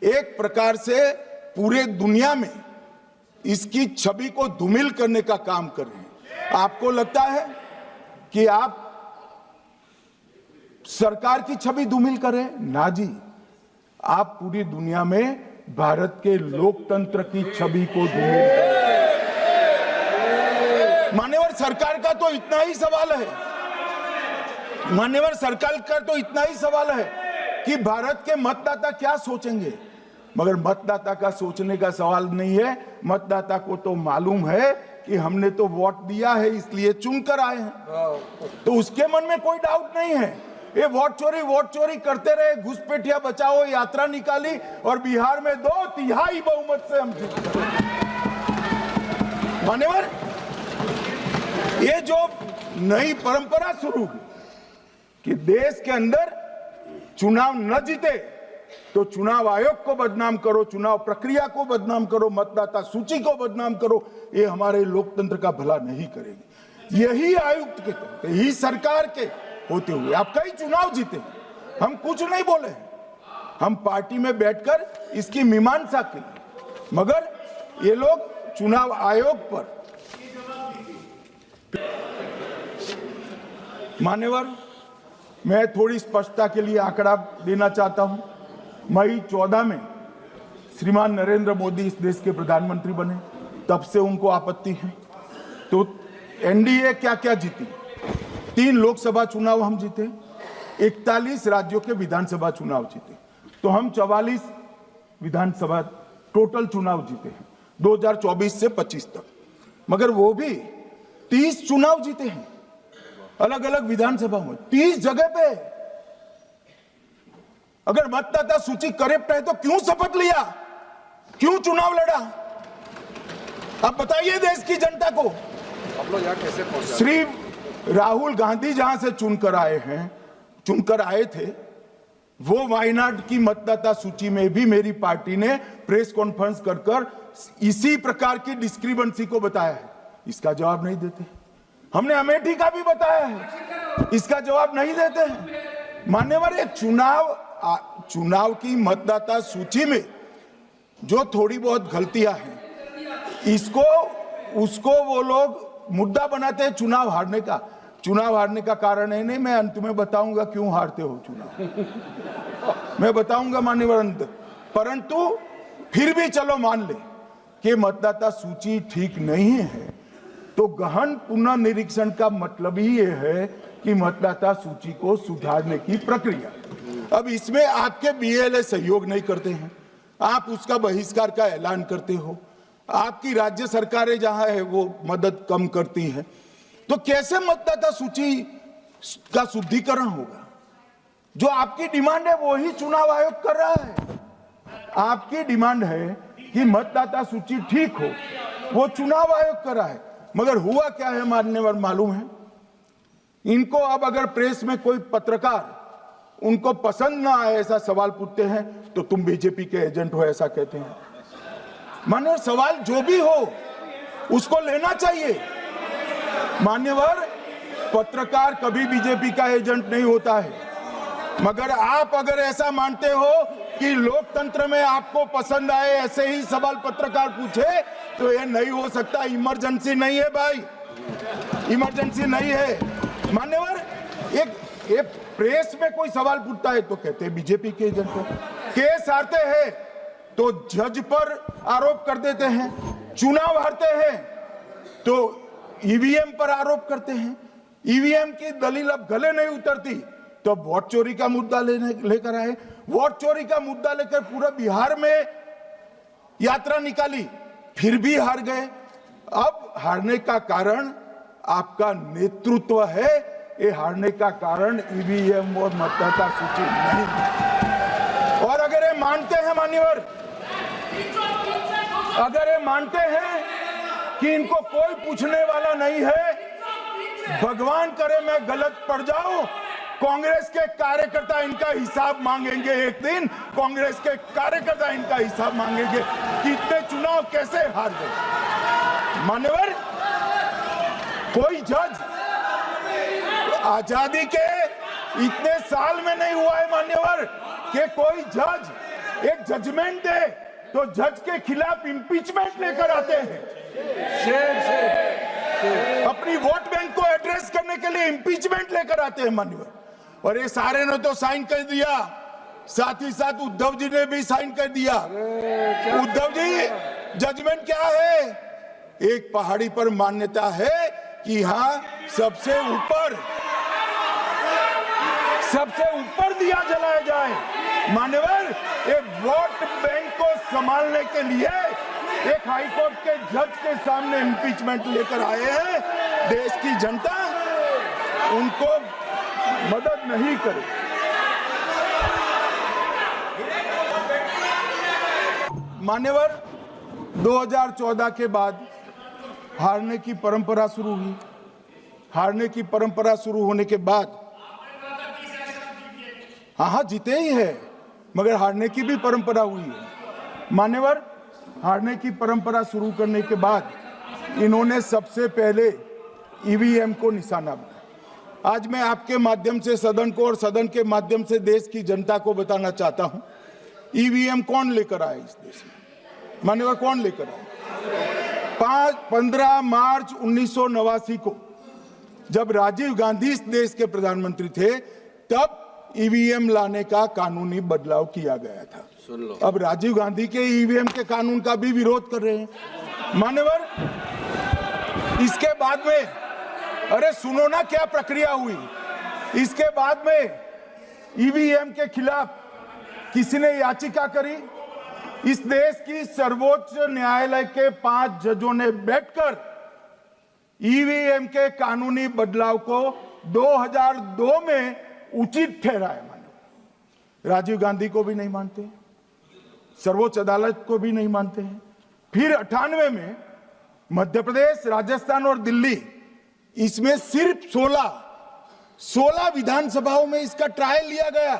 एक प्रकार से पूरे दुनिया में इसकी छवि को धूमिल करने का काम कर रहे हैं। आपको लगता है कि आप सरकार की छवि धूमिल करें? ना जी, आप पूरी दुनिया में भारत के लोकतंत्र की छवि को धूमिल करें। मान्यवर, सरकार का तो इतना ही सवाल है मान्यवर, सरकार का तो इतना ही सवाल है कि भारत के मतदाता क्या सोचेंगे, मगर मतदाता का सोचने का सवाल नहीं है। मतदाता को तो मालूम है कि हमने तो वोट दिया है इसलिए चुनकर आए हैं, तो उसके मन में कोई डाउट नहीं है। ये वोट चोरी करते रहे, घुसपैठिया बचाओ यात्रा निकाली और बिहार में 2/3 बहुमत से हम जीत गए। मान्यवर, ये जो नई परंपरा शुरू हुई कि देश के अंदर चुनाव न जीते तो चुनाव आयोग को बदनाम करो, चुनाव प्रक्रिया को बदनाम करो, मतदाता सूची को बदनाम करो, ये हमारे लोकतंत्र का भला नहीं करेगी। यही आयुक्त के तहत, यही सरकार के होते हुए आप कई चुनाव जीते हैं, हम कुछ नहीं बोले हैं, हम पार्टी में बैठकर इसकी मीमांसा की, मगर ये लोग चुनाव आयोग पर। मान्यवर, मैं थोड़ी स्पष्टता के लिए आंकड़ा देना चाहता हूं। मई 14 में श्रीमान नरेंद्र मोदी इस देश के प्रधानमंत्री बने, तब से उनको आपत्ति है। तो एनडीए क्या क्या जीती? 3 लोकसभा चुनाव हम जीते, 41 राज्यों के विधानसभा चुनाव जीते, तो हम 44 विधानसभा टोटल चुनाव जीते हैं 2024 से 25 तक। मगर वो भी 30 चुनाव जीते हैं अलग अलग विधानसभा में, 30 जगह पे। अगर मतदाता सूची करेक्ट है तो क्यों शपथ लिया, क्यों चुनाव लड़ा? आप बताइए देश की जनता को। आप लोग यहाँ कैसे पहुंचे? श्री राहुल गांधी जहां से चुनकर आए थे, वो वायनाड की मतदाता सूची में भी मेरी पार्टी ने प्रेस कॉन्फ्रेंस कर इसी प्रकार की डिस्क्रिपेंसी को बताया है। इसका जवाब नहीं देते। हमने अमेठी का भी बताया है, इसका जवाब नहीं देते हैं। मान्यवर, एक चुनाव की मतदाता सूची में जो थोड़ी बहुत गलतियां हैं, उसको वो लोग मुद्दा बनाते हैं चुनाव हारने का। चुनाव हारने का कारण है नहीं, मैं अंत में बताऊंगा क्यों हारते हो चुनाव, मैं बताऊंगा मान्यवर अंत। परंतु फिर भी चलो मान ले कि मतदाता सूची ठीक नहीं है, तो गहन पुनर्निरीक्षण का मतलब ही ये है कि मतदाता सूची को सुधारने की प्रक्रिया। अब इसमें आपके बीएलए सहयोग नहीं करते हैं, आप उसका बहिष्कार का ऐलान करते हो, आपकी राज्य सरकारें जहां है वो मदद कम करती हैं, तो कैसे मतदाता सूची का शुद्धिकरण होगा? जो आपकी डिमांड है वो ही चुनाव आयोग कर रहा है। आपकी डिमांड है कि मतदाता सूची ठीक हो, वो चुनाव आयोग कर रहा है। मगर हुआ क्या है मान्यवर, मालूम है इनको? अब अगर प्रेस में कोई पत्रकार उनको पसंद ना आए ऐसा सवाल पूछते हैं तो तुम बीजेपी के एजेंट हो ऐसा कहते हैं। मान्यवर, सवाल जो भी हो उसको लेना चाहिए। मान्यवर, पत्रकार कभी बीजेपी का एजेंट नहीं होता है, मगर आप अगर ऐसा मानते हो कि लोकतंत्र में आपको पसंद आए ऐसे ही सवाल पत्रकार पूछे तो ये नहीं हो सकता। इमरजेंसी नहीं है भाई, इमरजेंसी नहीं है। मान्यवर, एक प्रेस में कोई सवाल पूछता है तो कहते हैं बीजेपी के एजेंट है, केस हारते हैं तो जज पर आरोप कर देते हैं, चुनाव हारते हैं तो ईवीएम पर आरोप करते हैं, ईवीएम की दलील अब गले नहीं उतरती तो वोट चोरी का मुद्दा लेकर आए, वोट चोरी का मुद्दा लेकर पूरा बिहार में यात्रा निकाली, फिर भी हार गए। अब हारने का कारण आपका नेतृत्व है, ये हारने का कारण ईवीएम और मतदाता सूची नहीं है। और अगर ये मानते हैं मान्यवर, अगर ये मानते हैं कि इनको कोई पूछने वाला नहीं है, भगवान करे मैं गलत पड़ जाऊं, कांग्रेस के कार्यकर्ता इनका हिसाब मांगेंगे। एक दिन कांग्रेस के कार्यकर्ता इनका हिसाब मांगेंगे कि इतने चुनाव कैसे हार गए। मान्यवर, कोई जज आजादी के इतने साल में नहीं हुआ है मान्यवर कि कोई जज एक जजमेंट दे तो जज के खिलाफ इंपीचमेंट लेकर आते हैं। अपनी वोट बैंक को एड्रेस करने के लिए इंपीचमेंट लेकर आते हैं मान्यवर। और ये सारे ने तो साइन कर दिया, साथ ही साथ उद्धव जी ने भी साइन कर दिया। उद्धव जी, जजमेंट क्या है? एक पहाड़ी पर मान्यता है कि हाँ सबसे ऊपर सबसे ऊपर दिया जलाया जाए। मान्यवर, ये वोट बैंक को संभालने के लिए एक हाईकोर्ट के जज के सामने इम्पीचमेंट लेकर आए हैं। देश की जनता उनको मदद नहीं करे। मान्यवर, 2014 के बाद हारने की परंपरा शुरू हुई। हारने की परंपरा शुरू होने के बाद हाँ जीते ही है, मगर हारने की भी परंपरा हुई है। मान्यवर, हारने की परंपरा शुरू करने के बाद इन्होंने सबसे पहले ईवीएम को निशाना बनाया। आज मैं आपके माध्यम से सदन को और सदन के माध्यम से देश की जनता को बताना चाहता हूं, ईवीएम कौन लेकर आया इस देश में। मान्यवर, कौन लेकर आया? 15 मार्च 1989 को जब राजीव गांधी इस देश के प्रधानमंत्री थे, तब ईवीएम लाने का कानूनी बदलाव किया गया था। सुन लो। अब अब राजीव गांधी के ईवीएम के कानून का भी विरोध कर रहे हैं। मान्यवर, इसके बाद में, अरे सुनो ना क्या प्रक्रिया हुई। इसके बाद में ईवीएम के खिलाफ किसी ने याचिका करी। इस देश की सर्वोच्च न्यायालय के 5 जजों ने बैठकर ईवीएम के कानूनी बदलाव को 2002 में उचित ठहराया। मानो राजीव गांधी को भी नहीं मानते, सर्वोच्च अदालत को भी नहीं मानते हैं। फिर 98 में मध्य प्रदेश, राजस्थान और दिल्ली, इसमें सिर्फ 16 विधानसभाओं में इसका ट्रायल लिया गया।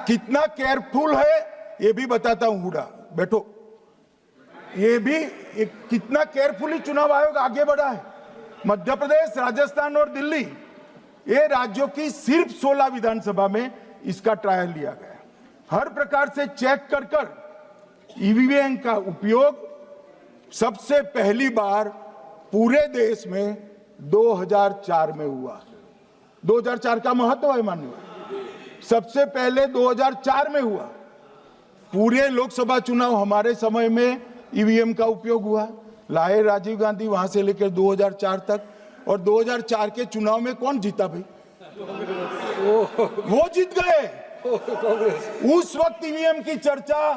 कितना केयरफुल है ये भी बताता हूं। हुडा बैठो, ये भी कितना केयरफुली चुनाव आयोग आगे बढ़ा है। मध्य प्रदेश, राजस्थान और दिल्ली, ये राज्यों की सिर्फ 16 विधानसभा में इसका ट्रायल लिया गया। हर प्रकार से चेक कर ईवीएम का उपयोग सबसे पहली बार पूरे देश में 2004 में हुआ। 2004 का महत्व है माननीय, सबसे पहले 2004 में हुआ। पूरे लोकसभा चुनाव हमारे समय में ईवीएम का उपयोग हुआ। लाए राजीव गांधी, वहां से लेकर 2004 तक। और 2004 के चुनाव में कौन जीता भाई? वो जीत गए। उस वक्त ईवीएम की चर्चा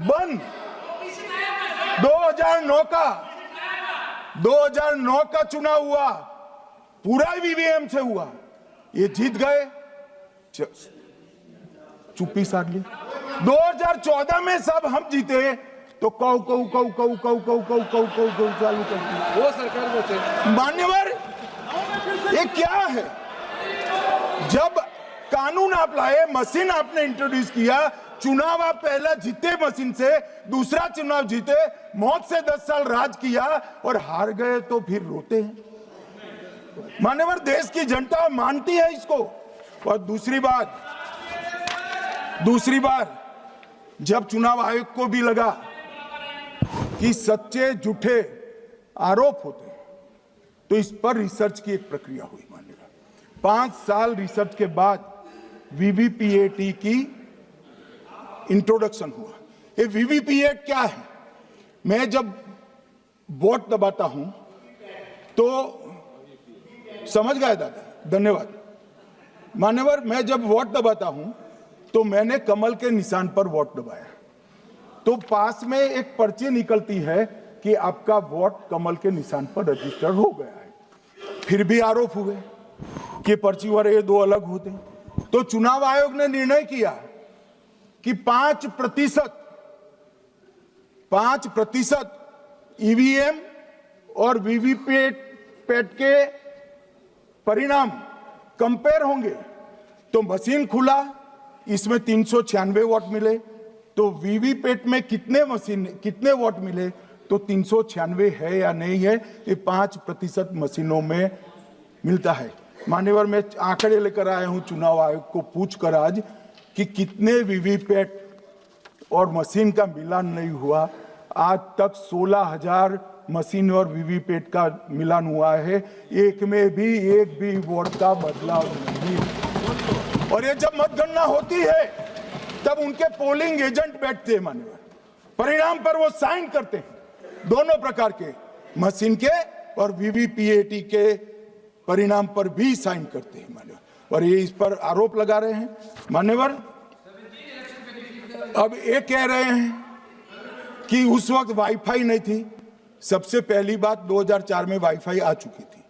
बंद। 2009 का चुनाव हुआ, पूरा ईवीएम से हुआ, ये जीत गए, चुप्पी साध ली। 2014 में सब हम जीते तो कौ चालू कर दी। वो सरकार में थे। मान्यवर, ये क्या है? जब कानून आप लाए, मशीन आपने इंट्रोड्यूस किया, चुनाव आप पहला जीते मशीन से, दूसरा चुनाव जीते, मौत से 10 साल राज किया और हार गए तो फिर रोते हैं। मान्यवर, देश की जनता मानती है इसको। और दूसरी बार जब चुनाव आयोग को भी लगा कि सच्चे झूठे आरोप होते हैं, तो इस पर रिसर्च की एक प्रक्रिया हुई। मानिएगा 5 साल रिसर्च के बाद वीवीपीएटी की इंट्रोडक्शन हुआ। ये वीवीपीएटी क्या है? मैं जब वोट दबाता हूं तो समझ गए दादा, धन्यवाद। मान्यवर, मैं जब वोट दबाता हूं तो मैंने कमल के निशान पर वोट दबाया, तो पास में एक पर्ची निकलती है कि आपका वोट कमल के निशान पर रजिस्टर हो गया है। फिर भी आरोप हुए कि पर्ची वाले ये 2 अलग होते हैं। तो चुनाव आयोग ने निर्णय किया कि 5% ईवीएम और वीवीपैट के परिणाम कंपेयर होंगे। तो मशीन खुला, इसमें 396 वोट मिले। तो वीवीपैट में कितने वोट मिले, तो 396 है या नहीं है, ये 5% मशीनों में मिलता है। मान्यवर, मैं आंकड़े लेकर आया हूं चुनाव आयोग को पूछकर आज कि कितने वीवीपैट और मशीन का मिलान नहीं हुआ। आज तक 16,000 मशीन और वीवीपैट का मिलान हुआ है, एक भी वोट का बदलाव नहीं। और ये जब मतगणना होती है तब उनके पोलिंग एजेंट बैठते हैं मान्यवर, परिणाम पर वो साइन करते हैं, दोनों प्रकार के, मशीन के और वीवीपीएटी के परिणाम पर भी साइन करते हैं मान्यवर। और ये इस पर आरोप लगा रहे हैं मान्यवर। अब ये कह रहे हैं कि उस वक्त वाईफाई नहीं थी। सबसे पहली बात 2004 में वाईफाई आ चुकी थी,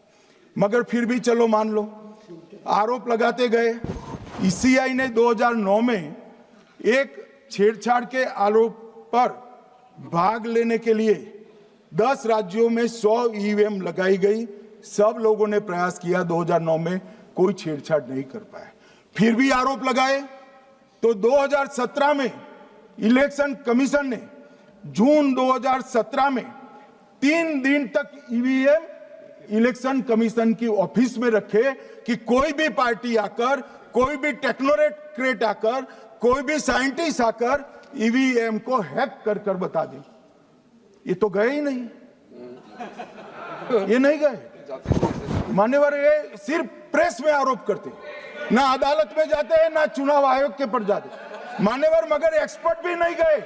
मगर फिर भी चलो मान लो, आरोप लगाते गए। ईसीआई ने 2009 में एक छेड़छाड़ के आरोप पर भाग लेने के लिए 10 राज्यों में 100 ईवीएम लगाई गई। सब लोगों ने प्रयास किया, 2009 में कोई छेड़छाड़ नहीं कर पाए, फिर भी आरोप लगाए। तो 2017 में इलेक्शन कमीशन ने जून 2017 में 3 दिन तक ईवीएम इलेक्शन कमीशन की ऑफिस में रखे कि कोई भी पार्टी आकर, कोई भी टेक्नोक्रेट आकर, कोई भी साइंटिस्ट आकर ईवीएम को हैक कर कर बता दे। ये तो गए ही नहीं, ये नहीं गए मान्यवर। ये सिर्फ प्रेस में आरोप करते, ना अदालत में जाते हैं, ना चुनाव आयोग के पर जाते मान्यवर, मगर एक्सपर्ट भी नहीं गए।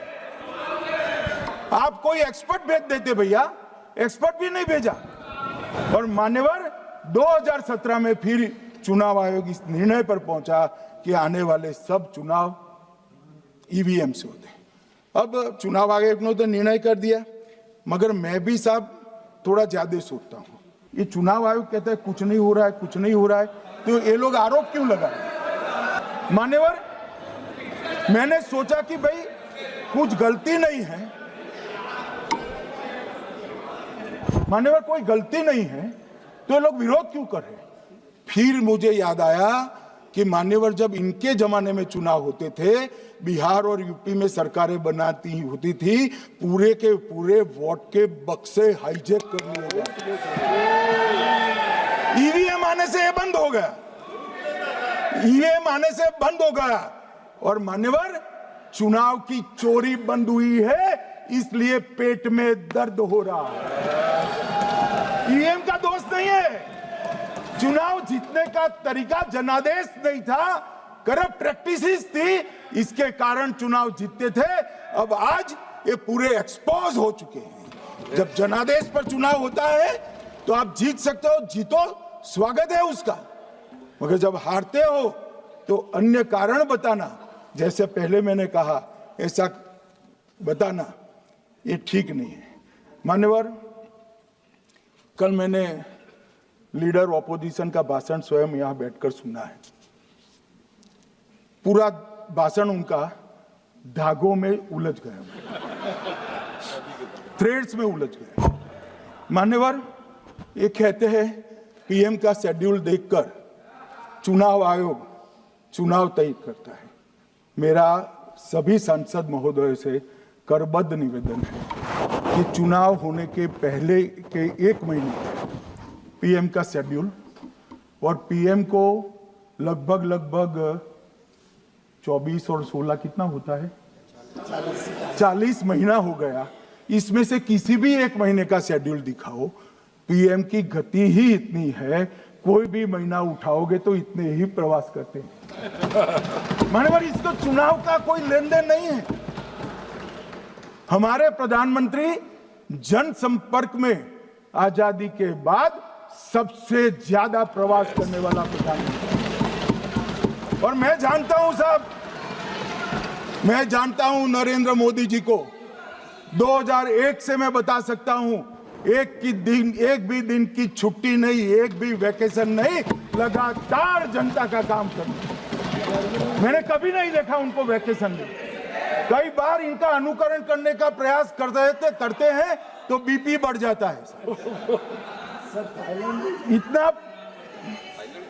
आप कोई एक्सपर्ट भेज देते भैया, एक्सपर्ट भी नहीं भेजा। और मान्यवर 2017 में फिर चुनाव आयोग इस निर्णय पर पहुंचा कि आने वाले सब चुनाव ईवीएम से होते हैं। अब चुनाव आयोग ने तो निर्णय कर दिया, मगर मैं भी साहब थोड़ा ज्यादा सोचता हूं। ये चुनाव आयोग कहता है कुछ नहीं हो रहा है, कुछ नहीं हो रहा है, तो ये लोग आरोप क्यों लगाए मान्यवर? मैंने सोचा कि भाई कुछ गलती नहीं है मान्यवर, कोई गलती नहीं है, तो ये लोग विरोध क्यों कर रहे हैं? फिर मुझे याद आया कि मान्यवर जब इनके जमाने में चुनाव होते थे, बिहार और यूपी में सरकारें बनाती होती थी, पूरे के पूरे वोट के बक्से हाईजैक कर लिए जाते। ईवीएम आने से ये बंद हो गया, ईवीएम आने से बंद हो गया। और मान्यवर चुनाव की चोरी बंद हुई है, इसलिए पेट में दर्द हो रहा है। ईवीएम का दोष नहीं है, चुनाव जीतने का तरीका जनादेश नहीं था, करप्ट प्रैक्टिसेस थी, इसके कारण चुनाव जीतते थे। अब आज ये पूरे एक्सपोज हो चुके हैं। जब जनादेश पर चुनाव होता है तो आप जीत सकते हो, जीतो, स्वागत है उसका, मगर जब हारते हो तो अन्य कारण बताना, जैसे पहले मैंने कहा, ऐसा बताना ये ठीक नहीं है मान्यवर। कल मैंने लीडर ऑपोजिशन का भाषण स्वयं यहां बैठकर सुना है। पूरा भाषण उनका धागों में उलझ गया, थ्रेड्स में उलझ गया मान्यवर। ये कहते हैं पीएम का शेड्यूल देखकर चुनाव आयोग चुनाव तय करता है। मेरा सभी सांसद महोदय से करबद्ध निवेदन है कि चुनाव होने के पहले के 1 महीने पीएम का शेड्यूल, और पीएम को लगभग 24 और 16 कितना होता है, 40 महीना हो गया। इसमें से किसी भी 1 महीने का शेड्यूल दिखाओ। पीएम की गति ही इतनी है, कोई भी महीना उठाओगे तो इतने ही प्रवास करते हैं मानवर। इसको चुनाव का कोई लेन देन नहीं है। हमारे प्रधानमंत्री जनसंपर्क में आजादी के बाद सबसे ज्यादा प्रवास करने वाला प्रधानमंत्री। और मैं जानता हूं साहब, मैं जानता हूं नरेंद्र मोदी जी को 2001 से मैं बता सकता हूं, एक भी दिन की छुट्टी नहीं, एक भी वैकेशन नहीं, लगातार जनता का काम करना। मैंने कभी नहीं देखा उनको वैकेशन में। कई बार इनका अनुकरण करने का प्रयास करते हैं तो बीपी बढ़ जाता है इतना,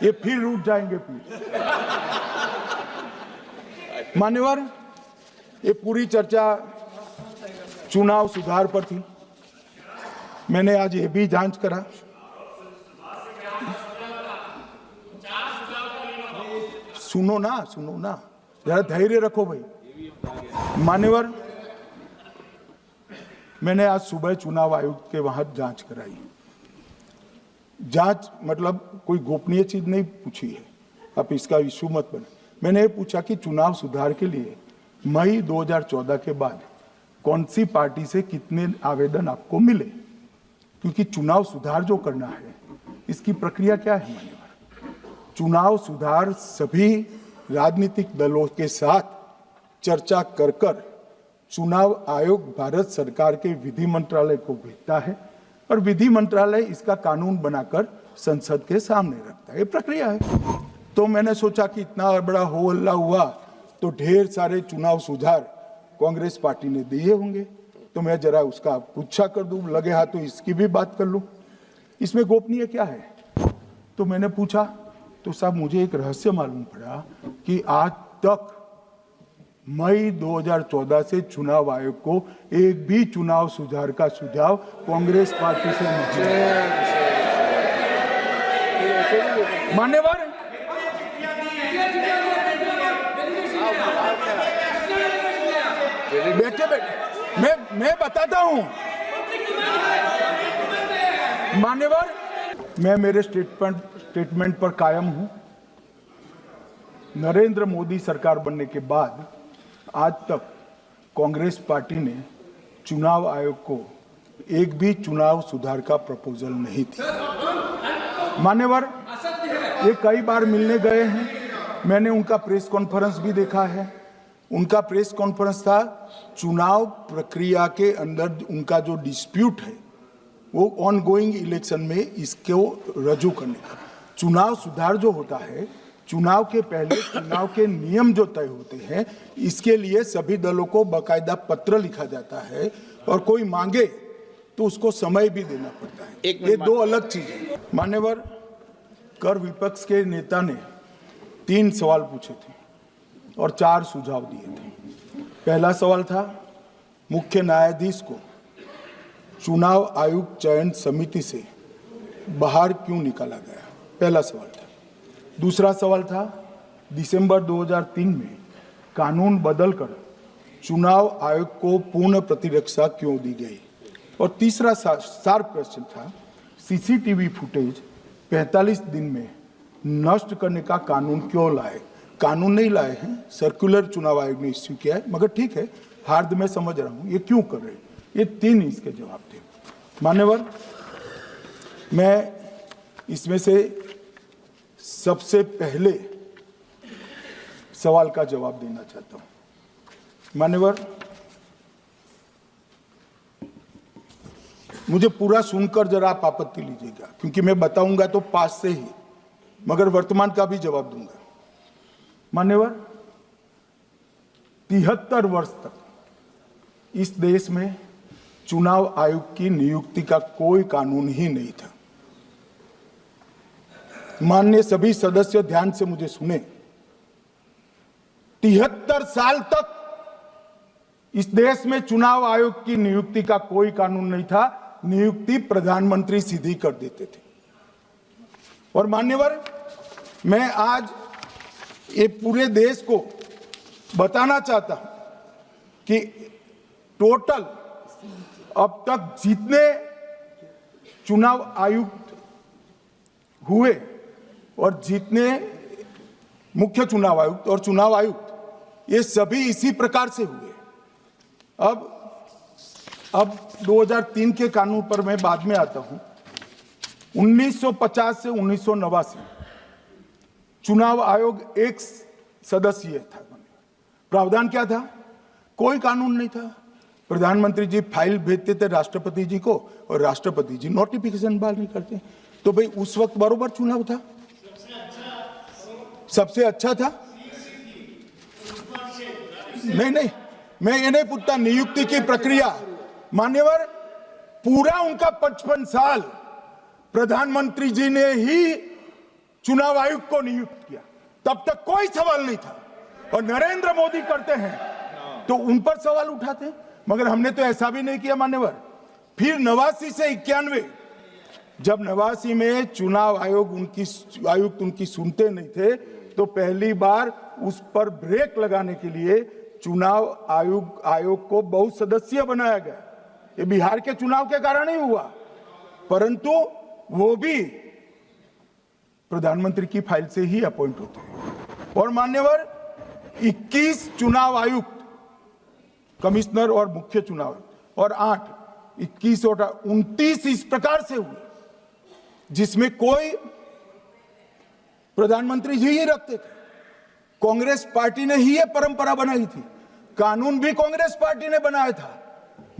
ये फिर रुक जाएंगे फिर मान्यवर। ये पूरी चर्चा चुनाव सुधार पर थी। मैंने आज ये भी जांच करा, सुनो ना, जरा धैर्य रखो भाई मान्यवर। मैंने आज सुबह चुनाव आयोग के वहां जांच कराई। जांच मतलब कोई गोपनीय चीज नहीं पूछी है, आप इसका इशू मत बने। मैंने ये पूछा कि चुनाव सुधार के लिए मई 2014 के बाद कौन सी पार्टी से कितने आवेदन आपको मिले, क्योंकि चुनाव सुधार जो करना है इसकी प्रक्रिया क्या है मान्यवर। चुनाव सुधार सभी राजनीतिक दलों के साथ चर्चा कर चुनाव आयोग भारत सरकार के विधि मंत्रालय को भेजता है और विधि मंत्रालय इसका कानून बनाकर संसद के सामने रखता है। ये प्रक्रिया है। तो मैंने सोचा कि इतना बड़ा हो हल्ला हुआ तो ढेर सारे चुनाव सुधार कांग्रेस पार्टी ने दिए होंगे, तो मैं जरा उसका पुच्छा कर दूं, लगे हाथ तो इसकी भी बात कर लूं। इसमें गोपनीय क्या है? तो मैंने पूछा तो साहब मुझे एक रहस्य मालूम पड़ा कि आज तक मई 2014 से चुनाव आयोग को एक भी चुनाव सुधार का सुझाव कांग्रेस पार्टी से नहीं मान्यवर। बैठे मैं बताता हूं मान्यवर, मैं मेरे स्टेटमेंट पर कायम हूं। नरेंद्र मोदी सरकार बनने के बाद आज तक कांग्रेस पार्टी ने चुनाव आयोग को एक भी चुनाव सुधार का प्रपोजल नहीं दिया। मान्यवर, ये कई बार मिलने गए हैं, मैंने उनका प्रेस कॉन्फ्रेंस भी देखा है। उनका प्रेस कॉन्फ्रेंस था चुनाव प्रक्रिया के अंदर उनका जो डिस्प्यूट है वो ऑन गोइंग इलेक्शन में इसको रजू करने का। चुनाव सुधार जो होता है, चुनाव के पहले चुनाव के नियम जो तय होते हैं, इसके लिए सभी दलों को बाकायदा पत्र लिखा जाता है और कोई मांगे तो उसको समय भी देना पड़ता है। ये दो अलग चीजें। मान्यवर, कर विपक्ष के नेता ने 3 सवाल पूछे थे और 4 सुझाव दिए थे। पहला सवाल था मुख्य न्यायाधीश को चुनाव आयोग चयन समिति से बाहर क्यों निकाला गया, पहला सवाल था। दूसरा सवाल था दिसंबर 2003 में कानून बदलकर चुनाव आयोग को पूर्ण प्रतिरक्षा क्यों दी गई। और तीसरा शार्प क्वेश्चन था सीसीटीवी फुटेज 45 दिन में नष्ट करने का कानून क्यों लाए। कानून नहीं लाए हैं, सर्कुलर चुनाव आयोग ने इश्यू किया है, मगर ठीक है, हार्द में समझ रहा हूं ये क्यों कर रहे हैं। ये 3 इसके जवाब थे। मान्यवर, मैं इसमें से सबसे पहले सवाल का जवाब देना चाहता हूं। मान्यवर, मुझे पूरा सुनकर जरा आप आपत्ति लीजिएगा, क्योंकि मैं बताऊंगा तो पास से ही, मगर वर्तमान का भी जवाब दूंगा। मान्यवर, 73 वर्ष तक इस देश में चुनाव आयोग की नियुक्ति का कोई कानून ही नहीं था। माननीय सभी सदस्य ध्यान से मुझे सुने, 73 साल तक इस देश में चुनाव आयोग की नियुक्ति का कोई कानून नहीं था। नियुक्ति प्रधानमंत्री सीधी कर देते थे। और मान्यवर, मैं आज ये पूरे देश को बताना चाहता हूं कि टोटल अब तक जितने चुनाव आयुक्त हुए और जितने मुख्य चुनाव आयुक्त और चुनाव आयुक्त, ये सभी इसी प्रकार से हुए। अब 2003 के कानून पर मैं बाद में आता हूं। 1950 से 1989 चुनाव आयोग एक सदस्यीय था। प्रावधान क्या था? कोई कानून नहीं था। प्रधानमंत्री जी फाइल भेजते थे राष्ट्रपति जी को और राष्ट्रपति जी नोटिफिकेशन बाहर नहीं करते। तो भाई उस वक्त बरोबर चुनाव था, सबसे अच्छा था। नहीं, मैं ये नहीं पूछता नियुक्ति की प्रक्रिया। मान्यवर, पूरा उनका 55 साल प्रधानमंत्री जी ने ही चुनाव आयुक्त को नियुक्त किया, तब तक कोई सवाल नहीं था। और नरेंद्र मोदी करते हैं तो उन पर सवाल उठाते हैं, मगर हमने तो ऐसा भी नहीं किया। मान्यवर, फिर 89 से 91, जब 89 में चुनाव आयुक्त उनकी सुनते नहीं थे, तो पहली बार उस पर ब्रेक लगाने के लिए चुनाव आयोग को बहुत सदस्यीय बनाया गया। ये बिहार के चुनाव के कारण ही हुआ, परंतु वो भी प्रधानमंत्री की फाइल से ही अपॉइंट होते हैं। और मान्यवर, 21 चुनाव आयुक्त, कमिश्नर और मुख्य चुनाव और 8, 21 और 29 इस प्रकार से हुए जिसमें कोई प्रधानमंत्री जी ही रखते थे। कांग्रेस पार्टी ने ही ये परंपरा बनाई थी, कानून भी कांग्रेस पार्टी ने बनाया था।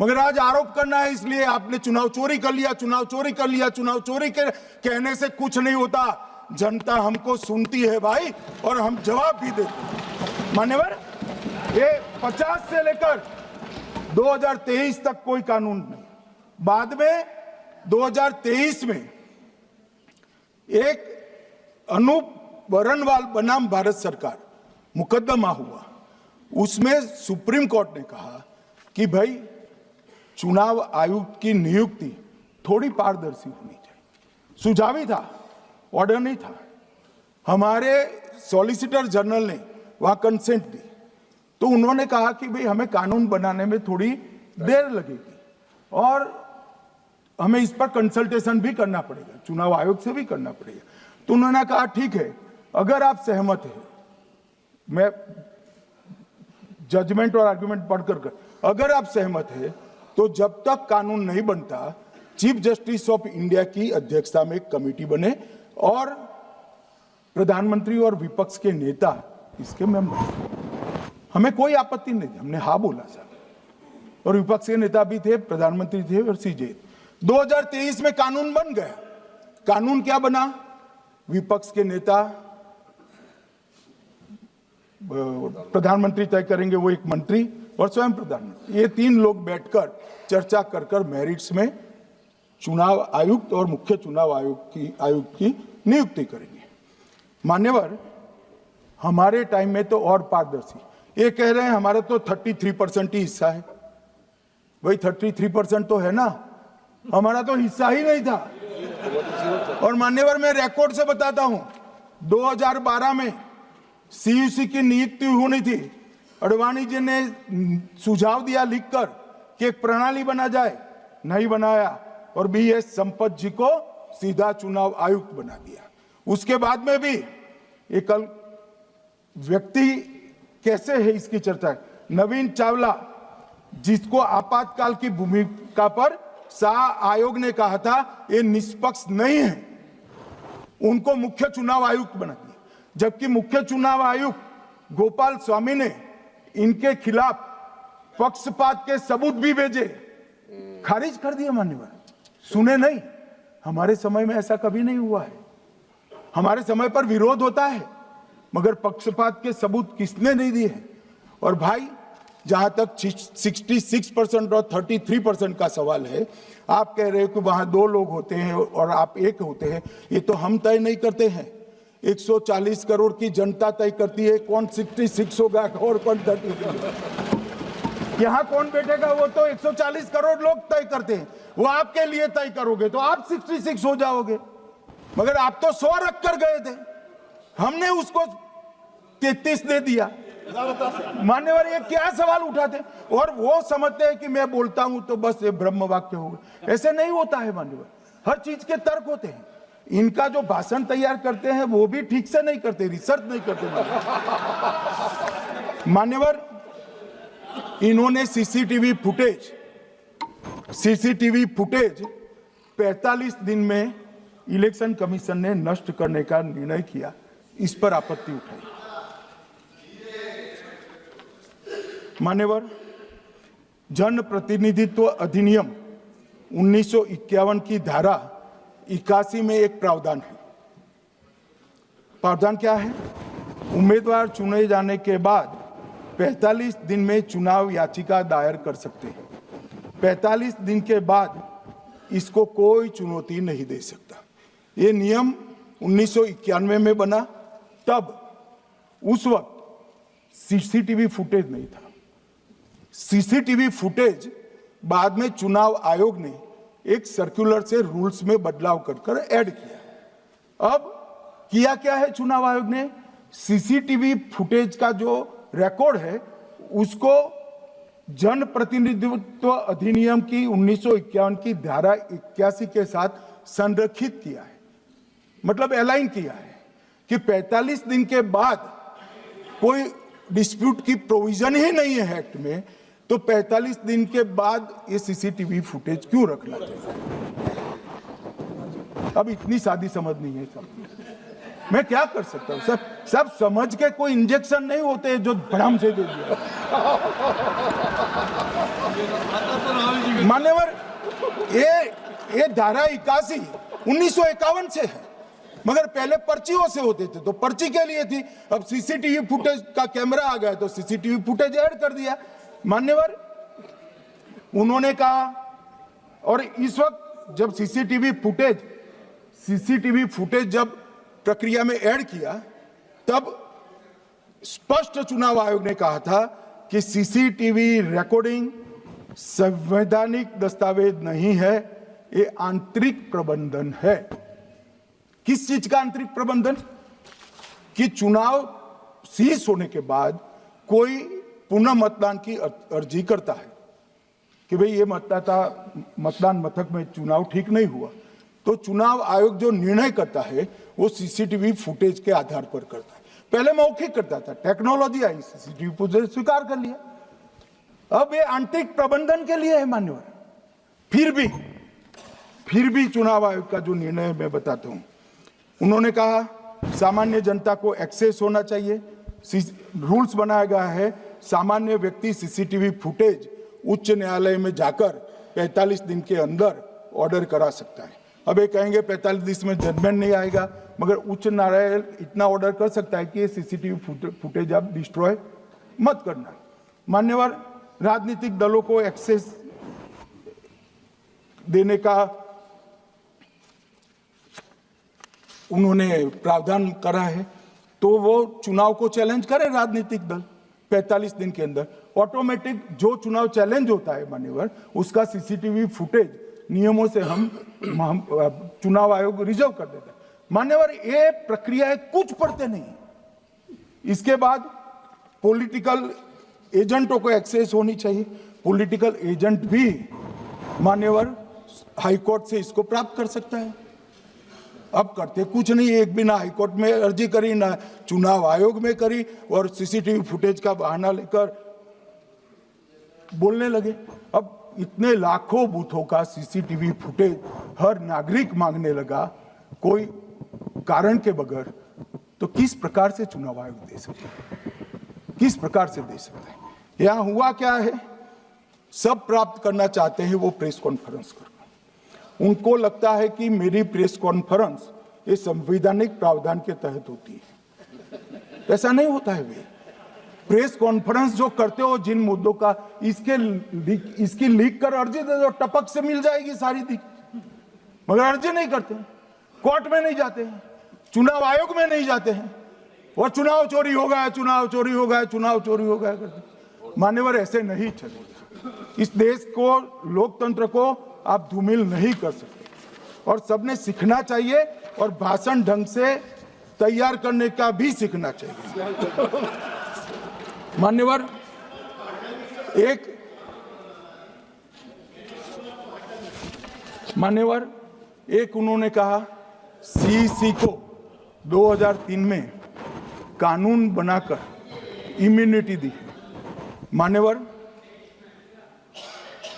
मगर आज आरोप करना है इसलिए आपने चुनाव चोरी कर लिया, चुनाव चोरी कर लिया, चुनाव चोरी के कहने से कुछ नहीं होता। जनता हमको सुनती है भाई, और हम जवाब भी देते हैं। मान्यवर, ये 50 से लेकर 2023 तक कोई कानून नहीं। बाद में 2023 में एक अनूप बरनवाल बनाम भारत सरकार मुकदमा हुआ, उसमें सुप्रीम कोर्ट ने कहा कि भाई चुनाव आयुक्त की नियुक्ति थोड़ी पारदर्शी होनी चाहिए। सुझावी था, ऑर्डर नहीं था। हमारे सॉलिसिटर जनरल ने वहां कंसेंट दी, तो उन्होंने कहा कि भाई हमें कानून बनाने में थोड़ी देर लगेगी और हमें इस पर कंसल्टेशन भी करना पड़ेगा, चुनाव आयोग से भी करना पड़ेगा। तो उन्होंने कहा ठीक है, अगर आप सहमत हैं, मैं जजमेंट और आर्गुमेंट पढ़कर अगर आप सहमत हैं तो जब तक कानून नहीं बनता, चीफ जस्टिस ऑफ इंडिया की अध्यक्षता में एक कमेटी बने और प्रधानमंत्री और विपक्ष के नेता इसके मेंबर। हमें कोई आपत्ति नहीं थी, हमने हाँ बोला सर, और विपक्ष के नेता भी थे, प्रधानमंत्री थे और सीजे। 2023 में कानून बन गया। कानून क्या बना? विपक्ष के नेता, प्रधानमंत्री तय करेंगे, वो एक मंत्री और स्वयं प्रधानमंत्री, ये तीन लोग बैठकर चर्चा कर कर मेरिट्स में चुनाव आयुक्त और मुख्य चुनाव आयुक्त की नियुक्ति करेंगे। मान्यवर, हमारे टाइम में तो और पारदर्शी, ये कह रहे हैं हमारा तो 33% ही हिस्सा है। भाई 33% तो है ना, हमारा तो हिस्सा ही नहीं था। और मान्यवर, मैं रिकॉर्ड से बताता हूं, 2012 में सीयूसी की नियुक्ति होनी थी। अडवाणी जी ने सुझाव दिया लिखकर कि एक प्रणाली बना जाए, नहीं बनाया और BS संपत जी को सीधा चुनाव आयुक्त बना दिया। उसके बाद में भी एक व्यक्ति कैसे है इसकी चर्चा है। नवीन चावला, जिसको आपातकाल की भूमिका पर शाह आयोग ने कहा था ये निष्पक्ष नहीं है, उनको मुख्य चुनाव आयुक्त बना दिया। जबकि मुख्य चुनाव आयुक्त गोपाल स्वामी ने इनके खिलाफ पक्षपात के सबूत भी भेजे, खारिज कर दिया। मान्यवर, सुने नहीं। हमारे समय में ऐसा कभी नहीं हुआ है। हमारे समय पर विरोध होता है, मगर पक्षपात के सबूत किसने नहीं दिए हैं। और भाई, जहां तक 66% और 33% का सवाल है, आप कह रहे हो कि वहां 2 लोग होते हैं और आप एक होते हैं, ये तो हम तय नहीं करते हैं। 140 करोड़ की जनता तय करती है कौन 66 होगा और कौन 33। यहां कौन बैठेगा वो तो 140 करोड़ लोग तय करते हैं। वो आपके लिए तय करोगे तो आप 66 हो जाओगे, मगर आप तो 100 रख कर गए थे, हमने उसको 33 दे दिया। मान्यवर, ये क्या सवाल उठाते, और वो समझते हैं कि मैं बोलता हूं तो बस ये ब्रह्म वाक्य होगा। ऐसे नहीं होता है मान्यवर, हर चीज के तर्क होते हैं। इनका जो भाषण तैयार करते हैं वो भी ठीक से नहीं करते, रिसर्च नहीं करते। मान्यवर, इन्होंने सीसीटीवी फुटेज 45 दिन में इलेक्शन कमीशन ने नष्ट करने का निर्णय किया, इस पर आपत्ति उठाई। मान्यवर, जन प्रतिनिधित्व अधिनियम 1951 की धारा 81 में एक प्रावधान है। प्रावधान क्या है? उम्मीदवार चुने जाने के बाद 45 दिन में चुनाव याचिका दायर कर सकते हैं। 45 दिन के बाद इसको कोई चुनौती नहीं दे सकता। ये नियम 1991 में बना, तब उस वक्त सीसीटीवी फुटेज नहीं था। सीसीटीवी फुटेज बाद में चुनाव आयोग ने एक सर्कुलर से रूल्स में बदलाव कर ऐड किया। अब किया क्या है चुनाव आयोग ने? सीसीटीवी फुटेज का जो रिकॉर्ड है उसको जन प्रतिनिधित्व अधिनियम की 1951 की धारा 81 के साथ संरक्षित किया है, मतलब अलाइन किया है कि 45 दिन के बाद कोई डिस्प्यूट की प्रोविजन ही नहीं है एक्ट में, तो 45 दिन के बाद ये सीसीटीवी फुटेज क्यों रखना चाहिए? अब इतनी सादी समझ नहीं है सब। मैं क्या कर सकता हूँ? सब समझ के कोई इंजेक्शन नहीं होते जो भड़ाम से दे दिया। मान्यवर, ये धारा 81 1951 से है, मगर पहले पर्चियों से होते थे तो पर्ची के लिए थी। अब सीसीटीवी फुटेज का कैमरा आ गया तो सीसीटीवी फुटेज ऐड कर दिया। मान्यवर, उन्होंने कहा, और इस वक्त जब सीसीटीवी फुटेज जब प्रक्रिया में ऐड किया, तब स्पष्ट चुनाव आयोग ने कहा था कि सीसीटीवी रिकॉर्डिंग संवैधानिक दस्तावेज नहीं है, ये आंतरिक प्रबंधन है। किस चीज का आंतरिक प्रबंधन? कि चुनाव सीज होने के बाद कोई पुनः मतदान की अर्जी करता है कि भाई ये मतदान मथक में चुनाव ठीक नहीं हुआ, तो चुनाव आयोग जो निर्णय करता है वो सीसीटीवी फुटेज के आधार पर करता है। पहले मौखिक करता था, टेक्नोलॉजी आई, सीसीटीवी फुटेज स्वीकार कर लिया। अब ये आंतरिक प्रबंधन के लिए है मान्यवर। फिर भी चुनाव आयोग का जो निर्णय है मैं बताता हूं। उन्होंने कहा सामान्य जनता को एक्सेस होना चाहिए। रूल्स बनाया गया है, सामान्य व्यक्ति सीसीटीवी फुटेज उच्च न्यायालय में जाकर 45 दिन के अंदर ऑर्डर करा सकता है। अब ये कहेंगे 45 दिन में जजमेंट नहीं आएगा, मगर उच्च न्यायालय इतना ऑर्डर कर सकता है कि ये सीसीटीवी फुटेज आप डिस्ट्रॉय मत करना। मान्यवर, राजनीतिक दलों को एक्सेस देने का उन्होंने प्रावधान करा है, तो वो चुनाव को चैलेंज करे राजनीतिक दल 45 दिन के अंदर। ऑटोमेटिक जो चुनाव चैलेंज होता है मान्यवर, उसका सीसीटीवी फुटेज नियमों से हम चुनाव आयोग रिजर्व कर देता है। मान्यवर, ये प्रक्रिया कुछ पढ़ते नहीं। इसके बाद पॉलिटिकल एजेंटों को एक्सेस होनी चाहिए। पॉलिटिकल एजेंट भी मान्यवर हाईकोर्ट से इसको प्राप्त कर सकता है। अब करते कुछ नहीं, एक भी ना हाईकोर्ट में अर्जी करी ना चुनाव आयोग में करी, और सीसीटीवी फुटेज का बहाना लेकर बोलने लगे। अब इतने लाखों बूथों का सीसीटीवी फुटेज हर नागरिक मांगने लगा कोई कारण के बगैर, तो किस प्रकार से चुनाव आयोग दे सकते हैं? किस प्रकार से दे सकते हैं? यहां हुआ क्या है, सब प्राप्त करना चाहते हैं वो प्रेस कॉन्फ्रेंस करना। उनको लगता है कि मेरी प्रेस कॉन्फ्रेंस ये संवैधानिक प्रावधान के तहत होती है। ऐसा नहीं होता है। वे प्रेस कॉन्फ्रेंस जो करते हो जिन मुद्दों का, इसकी लीक कर अर्जी दे दो, टपक से मिल जाएगी सारी दिख, मगर अर्जी नहीं करते, कोर्ट में नहीं जाते हैं, चुनाव आयोग में नहीं जाते हैं, और चुनाव चोरी हो गया, चुनाव चोरी हो गया, चुनाव चोरी हो गया करते। मान्यवर, ऐसे नहीं चलेगा। इस देश को, लोकतंत्र को आप धूमिल नहीं कर सकते, और सबने सीखना चाहिए, और भाषण ढंग से तैयार करने का भी सीखना चाहिए। मान्यवर, एक उन्होंने कहा सीसी को 2003 में कानून बनाकर इम्यूनिटी दी। मान्यवर,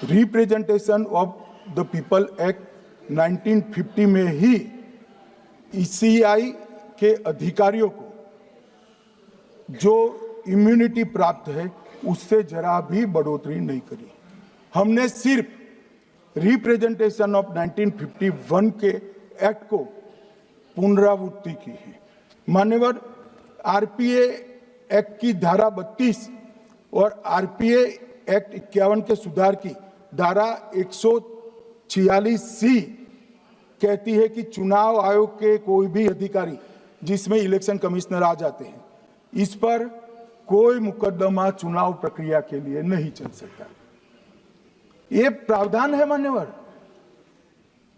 representation of the people act 1950 में ही ईसीआई के अधिकारियों को जो इम्यूनिटी प्राप्त है उससे जरा भी बढ़ोतरी नहीं करी। हमने सिर्फ रिप्रेजेंटेशन ऑफ 1951 के एक्ट को पुनरावृत्ति की है। मान्यवर, आरपीए एक्ट की धारा 32 और आरपीए एक्ट 51 के सुधार की धारा 146C कहती है कि चुनाव आयोग के कोई भी अधिकारी, जिसमें इलेक्शन कमिश्नर आ जाते हैं, इस पर कोई मुकदमा चुनाव प्रक्रिया के लिए नहीं चल सकता। ये प्रावधान है मान्यवर,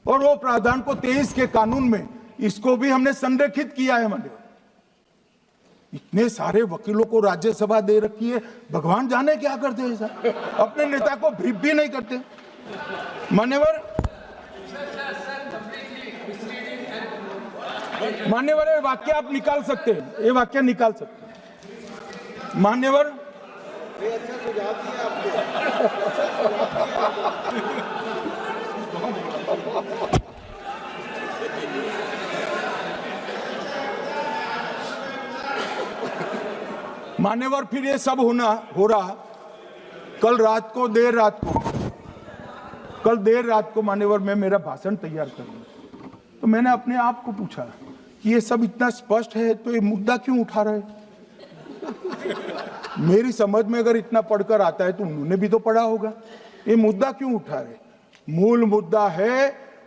और वो प्रावधान को 23 के कानून में इसको भी हमने संरेखित किया है मान्यवर। इतने सारे वकीलों को राज्यसभा दे रखी है, भगवान जाने क्या करते हैं सर, अपने नेता को ब्रीफ भी नहीं करते। मान्यवर, ये वाक्य आप निकाल सकते हैं, ये वाक्य निकाल सकते हैं। मान्यवर, अच्छा सुझाव दिया आपको। मान्यवर फिर ये सब हो रहा कल देर रात को मान्यवर मैं मेरा भाषण तैयार कर रहा, तो मैंने अपने आप को पूछा कि ये सब इतना स्पष्ट है तो ये मुद्दा क्यों उठा रहे। मेरी समझ में अगर इतना पढ़कर आता है तो उन्होंने भी तो पढ़ा होगा। ये मुद्दा क्यों उठा रहे। मूल मुद्दा है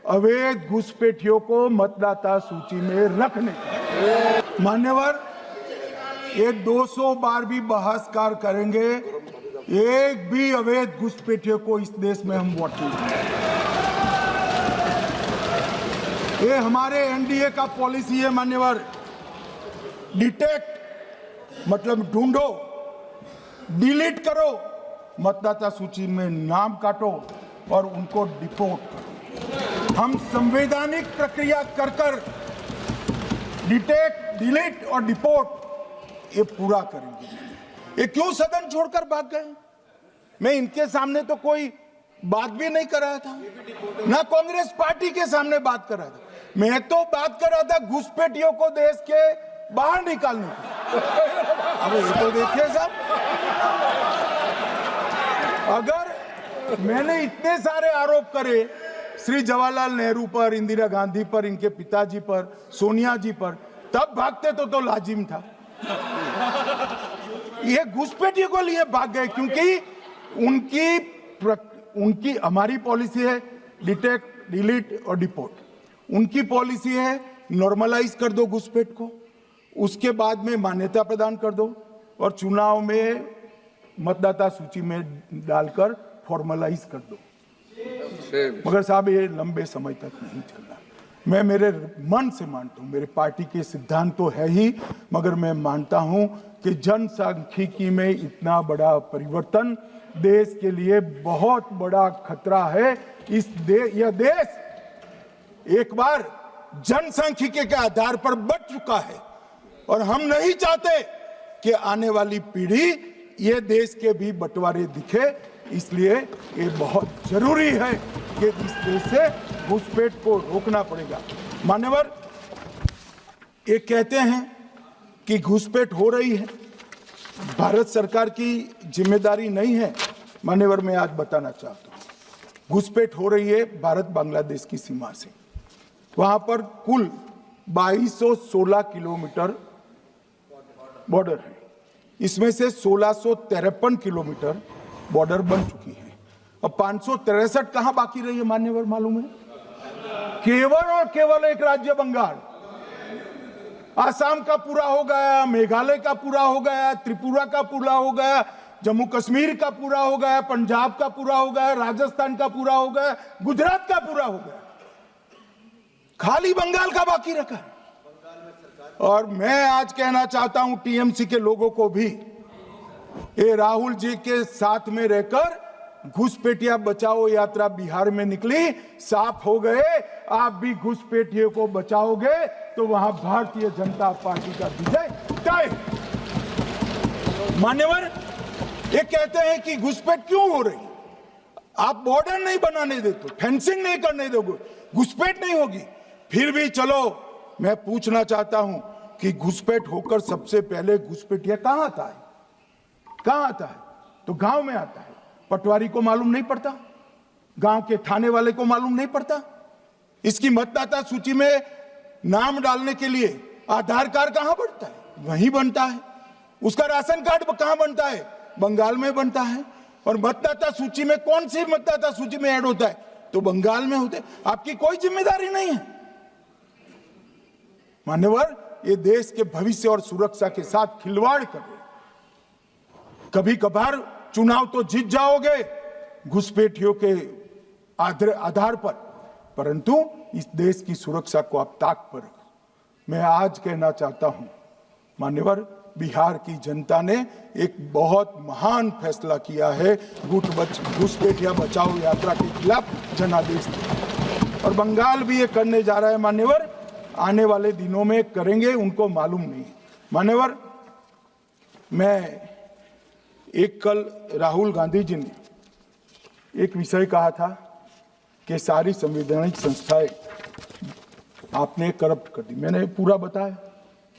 अवैध घुसपैठियों को मतदाता सूची में रखने। मान्यवर ये 200 बार भी बहसकार करेंगे, एक भी अवैध घुसपैठियों को इस देश में हम वोट नहीं देंगे। ये हमारे एनडीए का पॉलिसी है मान्यवर। डिटेक्ट मतलब ढूंढो, डिलीट करो, मतदाता सूची में नाम काटो और उनको डिपोर्ट करो। हम संवैधानिक प्रक्रिया कर डिटेक्ट, डिलीट और डिपोर्ट ये पूरा करेंगे। ये क्यों सदन छोड़कर भाग गए। मैं इनके सामने तो कोई बात भी नहीं कर रहा था, ना कांग्रेस पार्टी के सामने बात कर रहा था। मैं तो बात कर रहा था घुसपैठियों को देश के बाहर निकालने की। अब ये तो देखिए साहब, अगर मैंने इतने सारे आरोप करे श्री जवाहरलाल नेहरू पर, इंदिरा गांधी पर, इनके पिताजी पर, सोनिया जी पर, तब भागते तो लाजिम था। ये घुसपैठियों को लिए भाग गए क्योंकि उनकी हमारी पॉलिसी है डिटेक्ट, डिलीट और डिपोर्ट। उनकी पॉलिसी है नॉर्मलाइज कर दो घुसपैठ को, उसके बाद में मान्यता प्रदान कर दो और चुनाव में मतदाता सूची में डालकर फॉर्मलाइज कर दो। मगर साहब ये लंबे समय तक नहीं चलना। मैं मेरे मन से मानता हूं, मेरे पार्टी के सिद्धांत तो है ही, मगर मैं मानता हूं कि जनसांख्यिकी में इतना बड़ा परिवर्तन देश के लिए बहुत बड़ा खतरा है। यह देश एक बार जनसांख्यिकी के आधार पर बढ़ चुका है और हम नहीं चाहते कि आने वाली पीढ़ी ये देश के भी बंटवारे दिखे। इसलिए ये बहुत जरूरी है कि इस देश से घुसपैठ को रोकना पड़ेगा। मान्यवर ये कहते हैं कि घुसपैठ हो रही है, भारत सरकार की जिम्मेदारी नहीं है। मान्यवर मैं आज बताना चाहता हूं, घुसपैठ हो रही है भारत बांग्लादेश की सीमा से। वहां पर कुल 2216 किलोमीटर बॉर्डर है, इसमें से 1653 किलोमीटर बॉर्डर बन चुकी है। अब 563 कहां बाकी रही है मान्यवर मालूम है? केवल और केवल एक राज्य बंगाल। आसाम का पूरा हो गया, मेघालय का पूरा हो गया, त्रिपुरा का पूरा हो गया, जम्मू कश्मीर का पूरा हो गया, पंजाब का पूरा हो गया, राजस्थान का पूरा हो गया, गुजरात का पूरा हो गया, खाली बंगाल का बाकी रखा है। और मैं आज कहना चाहता हूं टीएमसी के लोगों को भी, ये राहुल जी के साथ में रहकर घुसपैठिया बचाओ यात्रा बिहार में निकली, साफ हो गए। आप भी घुसपैठियों को बचाओगे तो वहां भारतीय जनता पार्टी का विजय तय। मान्यवर ये कहते हैं कि घुसपैठ क्यों हो रही, आप बॉर्डर नहीं बनाने देते, फेंसिंग नहीं करने दोगे, घुसपैठ नहीं होगी। फिर भी चलो मैं पूछना चाहता हूं कि घुसपैठ होकर सबसे पहले घुसपैठिया कहां आता है? कहां आता है? तो गांव में आता है। पटवारी को मालूम नहीं पड़ता, गांव के थाने वाले को मालूम नहीं पड़ता। इसकी मतदाता सूची में नाम डालने के लिए आधार कार्ड कहां बनता है? वहीं बनता है। उसका राशन कार्ड कहां बनता है? बंगाल में बनता है। और मतदाता सूची में कौन सी मतदाता सूची में ऐड होता है? तो बंगाल में होते। आपकी कोई जिम्मेदारी नहीं है। मान्यवर ये देश के भविष्य और सुरक्षा के साथ खिलवाड़ कर रहे। कभी कभार चुनाव तो जीत जाओगे घुसपैठियों के आधार पर, परंतु इस देश की सुरक्षा को आप ताक पर रखो। मैं आज कहना चाहता हूं मान्यवर, बिहार की जनता ने एक बहुत महान फैसला किया है घुसपैठिया बचाओ यात्रा के खिलाफ जनादेश दिया। और बंगाल भी ये करने जा रहा है मान्यवर, आने वाले दिनों में करेंगे, उनको मालूम नहीं। मान्यवर मैं एक कल राहुल गांधी जी ने एक विषय कहा था कि सारी संवैधानिक संस्थाएं आपने करप्ट कर दी। मैंने पूरा बताया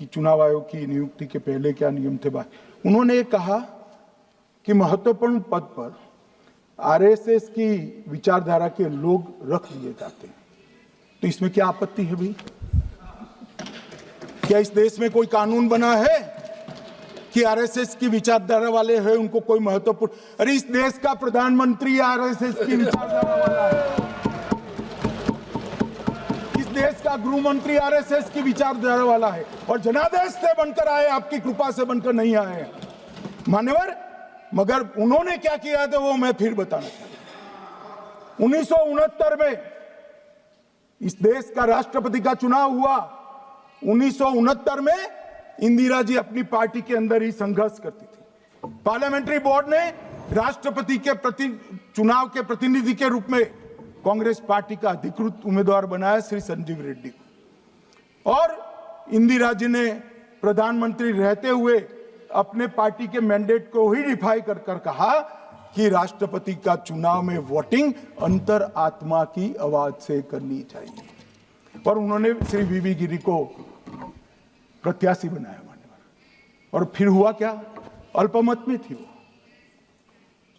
कि चुनाव आयोग की नियुक्ति के पहले क्या नियम थे। उन्होंने ये कहा कि महत्वपूर्ण पद पर आरएसएस की विचारधारा के लोग रख दिए जाते हैं, तो इसमें क्या आपत्ति है भाई? क्या इस देश में कोई कानून बना है कि आरएसएस की विचारधारा वाले हैं उनको कोई महत्वपूर्ण? अरे इस देश का प्रधानमंत्री आरएसएस की विचारधारा वाला है, इस देश का गृह मंत्री आरएसएस की विचारधारा वाला है, और जनादेश से बनकर आए, आपकी कृपा से बनकर नहीं आए मान्यवर। मगर उन्होंने क्या किया था वो मैं फिर बताना चाहता हूं। 1969 में इस देश का राष्ट्रपति का चुनाव हुआ। 1969 में इंदिरा जी अपनी पार्टी के अंदर ही संघर्ष करती थी। पार्लियामेंट्री बोर्ड ने राष्ट्रपति के चुनाव के प्रतिनिधि के रूप में कांग्रेस पार्टी का अधिकृत उम्मीदवार बनाया श्री संजीव रेड्डी को, और इंदिरा जी ने प्रधानमंत्री रहते हुए अपने पार्टी के मैंडेट को ही डिफाई कर कहा कि राष्ट्रपति का चुनाव में वोटिंग अंतर आत्मा की आवाज से करनी चाहिए, और उन्होंने श्री वीवी गिरी को प्रत्याशी बनाया मान्यवर। और फिर हुआ क्या? अल्पमत में थी वो,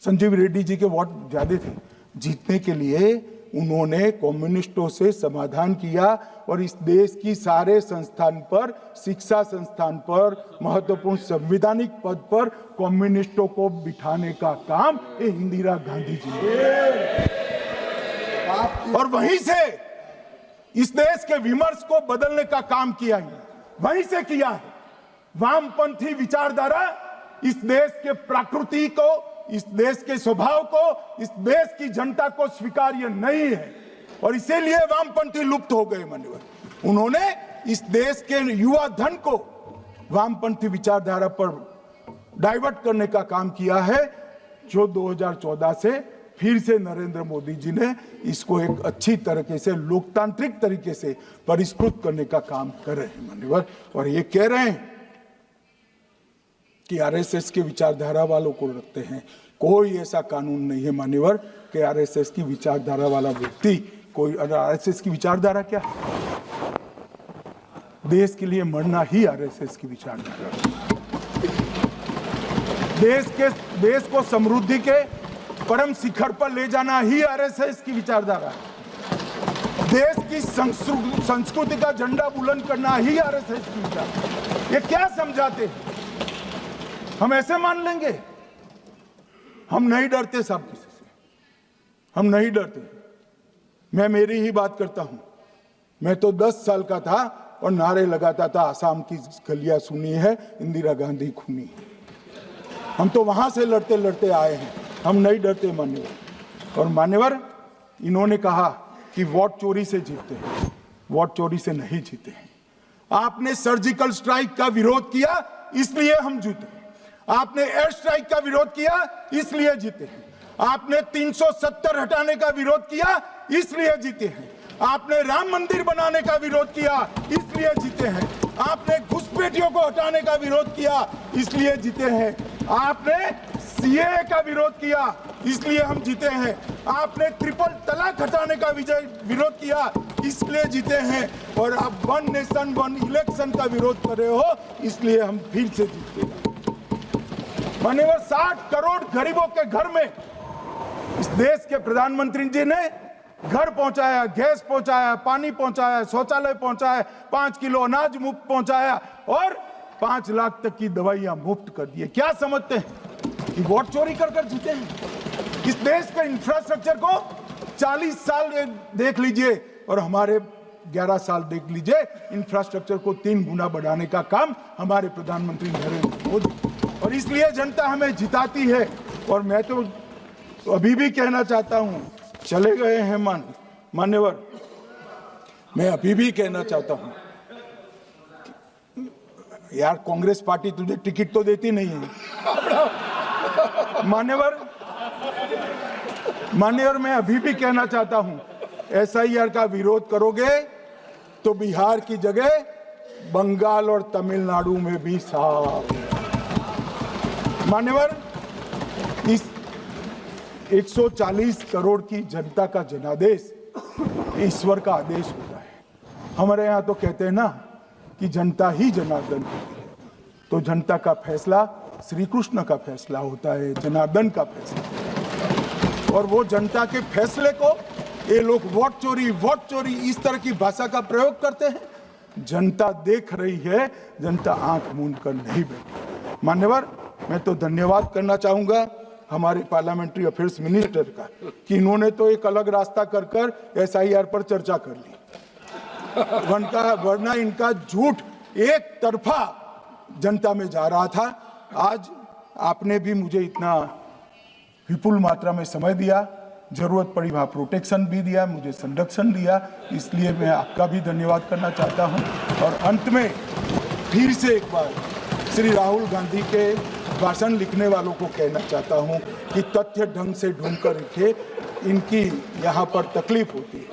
संजीव रेड्डी जी के वोट ज्यादा थे। जीतने के लिए उन्होंने कम्युनिस्टों से समाधान किया, और इस देश की सारे संस्थान पर, शिक्षा संस्थान पर, महत्वपूर्ण संवैधानिक पद पर कम्युनिस्टों को बिठाने का काम ये इंदिरा गांधी जी ने, और वहीं से इस देश के विमर्श को बदलने का काम किया है, वहीं से किया है। वामपंथी विचारधारा इस देश के प्रकृति को, इस देश के स्वभाव को, इस देश की जनता को स्वीकार्य नहीं है, और इसीलिए वामपंथी लुप्त हो गए मान्यवर। उन्होंने इस देश के युवा धन को वामपंथी विचारधारा पर डाइवर्ट करने का काम किया है, जो 2014 से फिर से नरेंद्र मोदी जी ने इसको एक अच्छी तरीके से, लोकतांत्रिक तरीके से परिष्कृत करने का काम कर रहे हैं मान्यवर। और ये कह रहे हैं कि आरएसएस के विचारधारा वालों को रखते हैं। कोई ऐसा कानून नहीं है मान्यवर कि आरएसएस की विचारधारा वाला व्यक्ति कोई, आरएसएस की विचारधारा क्या है? देश के लिए मरना ही आरएसएस की विचारधारा। देश को समृद्धि के परम शिखर पर ले जाना ही आरएसएस की विचारधारा है। देश की संस्कृति का झंडा बुलंद करना ही आरएसएस की विचारधारा। ये क्या समझाते हैं? हम ऐसे मान लेंगे? हम नहीं डरते साहब किसी से, हम नहीं डरते। मैं मेरी ही बात करता हूं। मैं तो 10 साल का था और नारे लगाता था, आसाम की गलियां सुनी है, इंदिरा गांधी खूनी है। हम तो वहां से लड़ते लड़ते आए हैं, हम नहीं डरते मान्यवर। और मान्यवर, इन्होंने कहा कि वोट चोरी से जीतते हैं, वोट चोरी से नहीं जीते हैं। आपने सर्जिकल स्ट्राइक का विरोध किया, इसलिए हम जीते। आपने एयर स्ट्राइक का विरोध किया, इसलिए जीते हैं। आपने 370 हटाने का विरोध किया, इसलिए जीते हैं। आपने राम मंदिर बनाने का विरोध किया, इसलिए जीते हैं। आपने घुसपैठियों को हटाने का विरोध किया, इसलिए जीते हैं। आपने सीएए का विरोध किया, इसलिए हम जीते हैं। आपने ट्रिपल तलाक हटाने का विरोध किया, इसलिए जीते हैं। और आप 1 नेशन 1 इलेक्शन का विरोध कर रहे हो, इसलिए हम फिर से जीते हैं। माननीय 60 करोड़ गरीबों के घर में इस देश के प्रधानमंत्री जी ने घर पहुंचाया, गैस पहुंचाया, पानी पहुंचाया, शौचालय पहुंचाया, 5 किलो अनाज मुफ्त पहुंचाया, और 5 लाख तक की दवाइयां मुफ्त कर दी। क्या समझते हैं कि वोट चोरी कर जीते हैं? इस देश के इंफ्रास्ट्रक्चर को 40 साल देख लीजिए और हमारे 11 साल देख लीजिए, इंफ्रास्ट्रक्चर को 3 गुना बढ़ाने का काम हमारे प्रधानमंत्री नरेंद्र मोदी, और इसलिए जनता हमें जिताती है। और मैं तो अभी भी कहना चाहता हूं, चले गए हैं मान्यवर, मैं अभी भी कहना चाहता हूं, यार कांग्रेस पार्टी तुझे टिकट तो देती नहीं है मान्यवर। मैं अभी भी कहना चाहता हूं, एसआईआर का विरोध करोगे तो बिहार की जगह बंगाल और तमिलनाडु में भी साफ। मान्यवर, इस 140 करोड़ की जनता का जनादेश ईश्वर का आदेश होता है। हमारे यहाँ तो कहते हैं ना कि जनता ही जनार्दन होती है, तो जनता का फैसला श्री कृष्ण का फैसला होता है, जनार्दन का फैसला। और वो जनता के फैसले को ये लोग वोट चोरी इस तरह की भाषा का प्रयोग करते हैं। जनता देख रही है, जनता आंख मूंद कर नहीं बैठी। मान्यवर, मैं तो धन्यवाद करना चाहूंगा हमारे पार्लियामेंट्री अफेयर्स मिनिस्टर का कि इन्होंने तो एक अलग रास्ता कर SIR पर चर्चा कर ली, वरना इनका झूठ एक तरफा जनता में जा रहा था। आज आपने भी मुझे इतना विपुल मात्रा में समय दिया, जरूरत पड़ी वहाँ प्रोटेक्शन भी दिया, मुझे संरक्षण दिया, इसलिए मैं आपका भी धन्यवाद करना चाहता हूँ। और अंत में फिर से एक बार श्री राहुल गांधी के भाषण लिखने वालों को कहना चाहता हूँ कि तथ्य ढंग से ढूंढ कर लिखे, इनकी यहाँ पर तकलीफ होती है।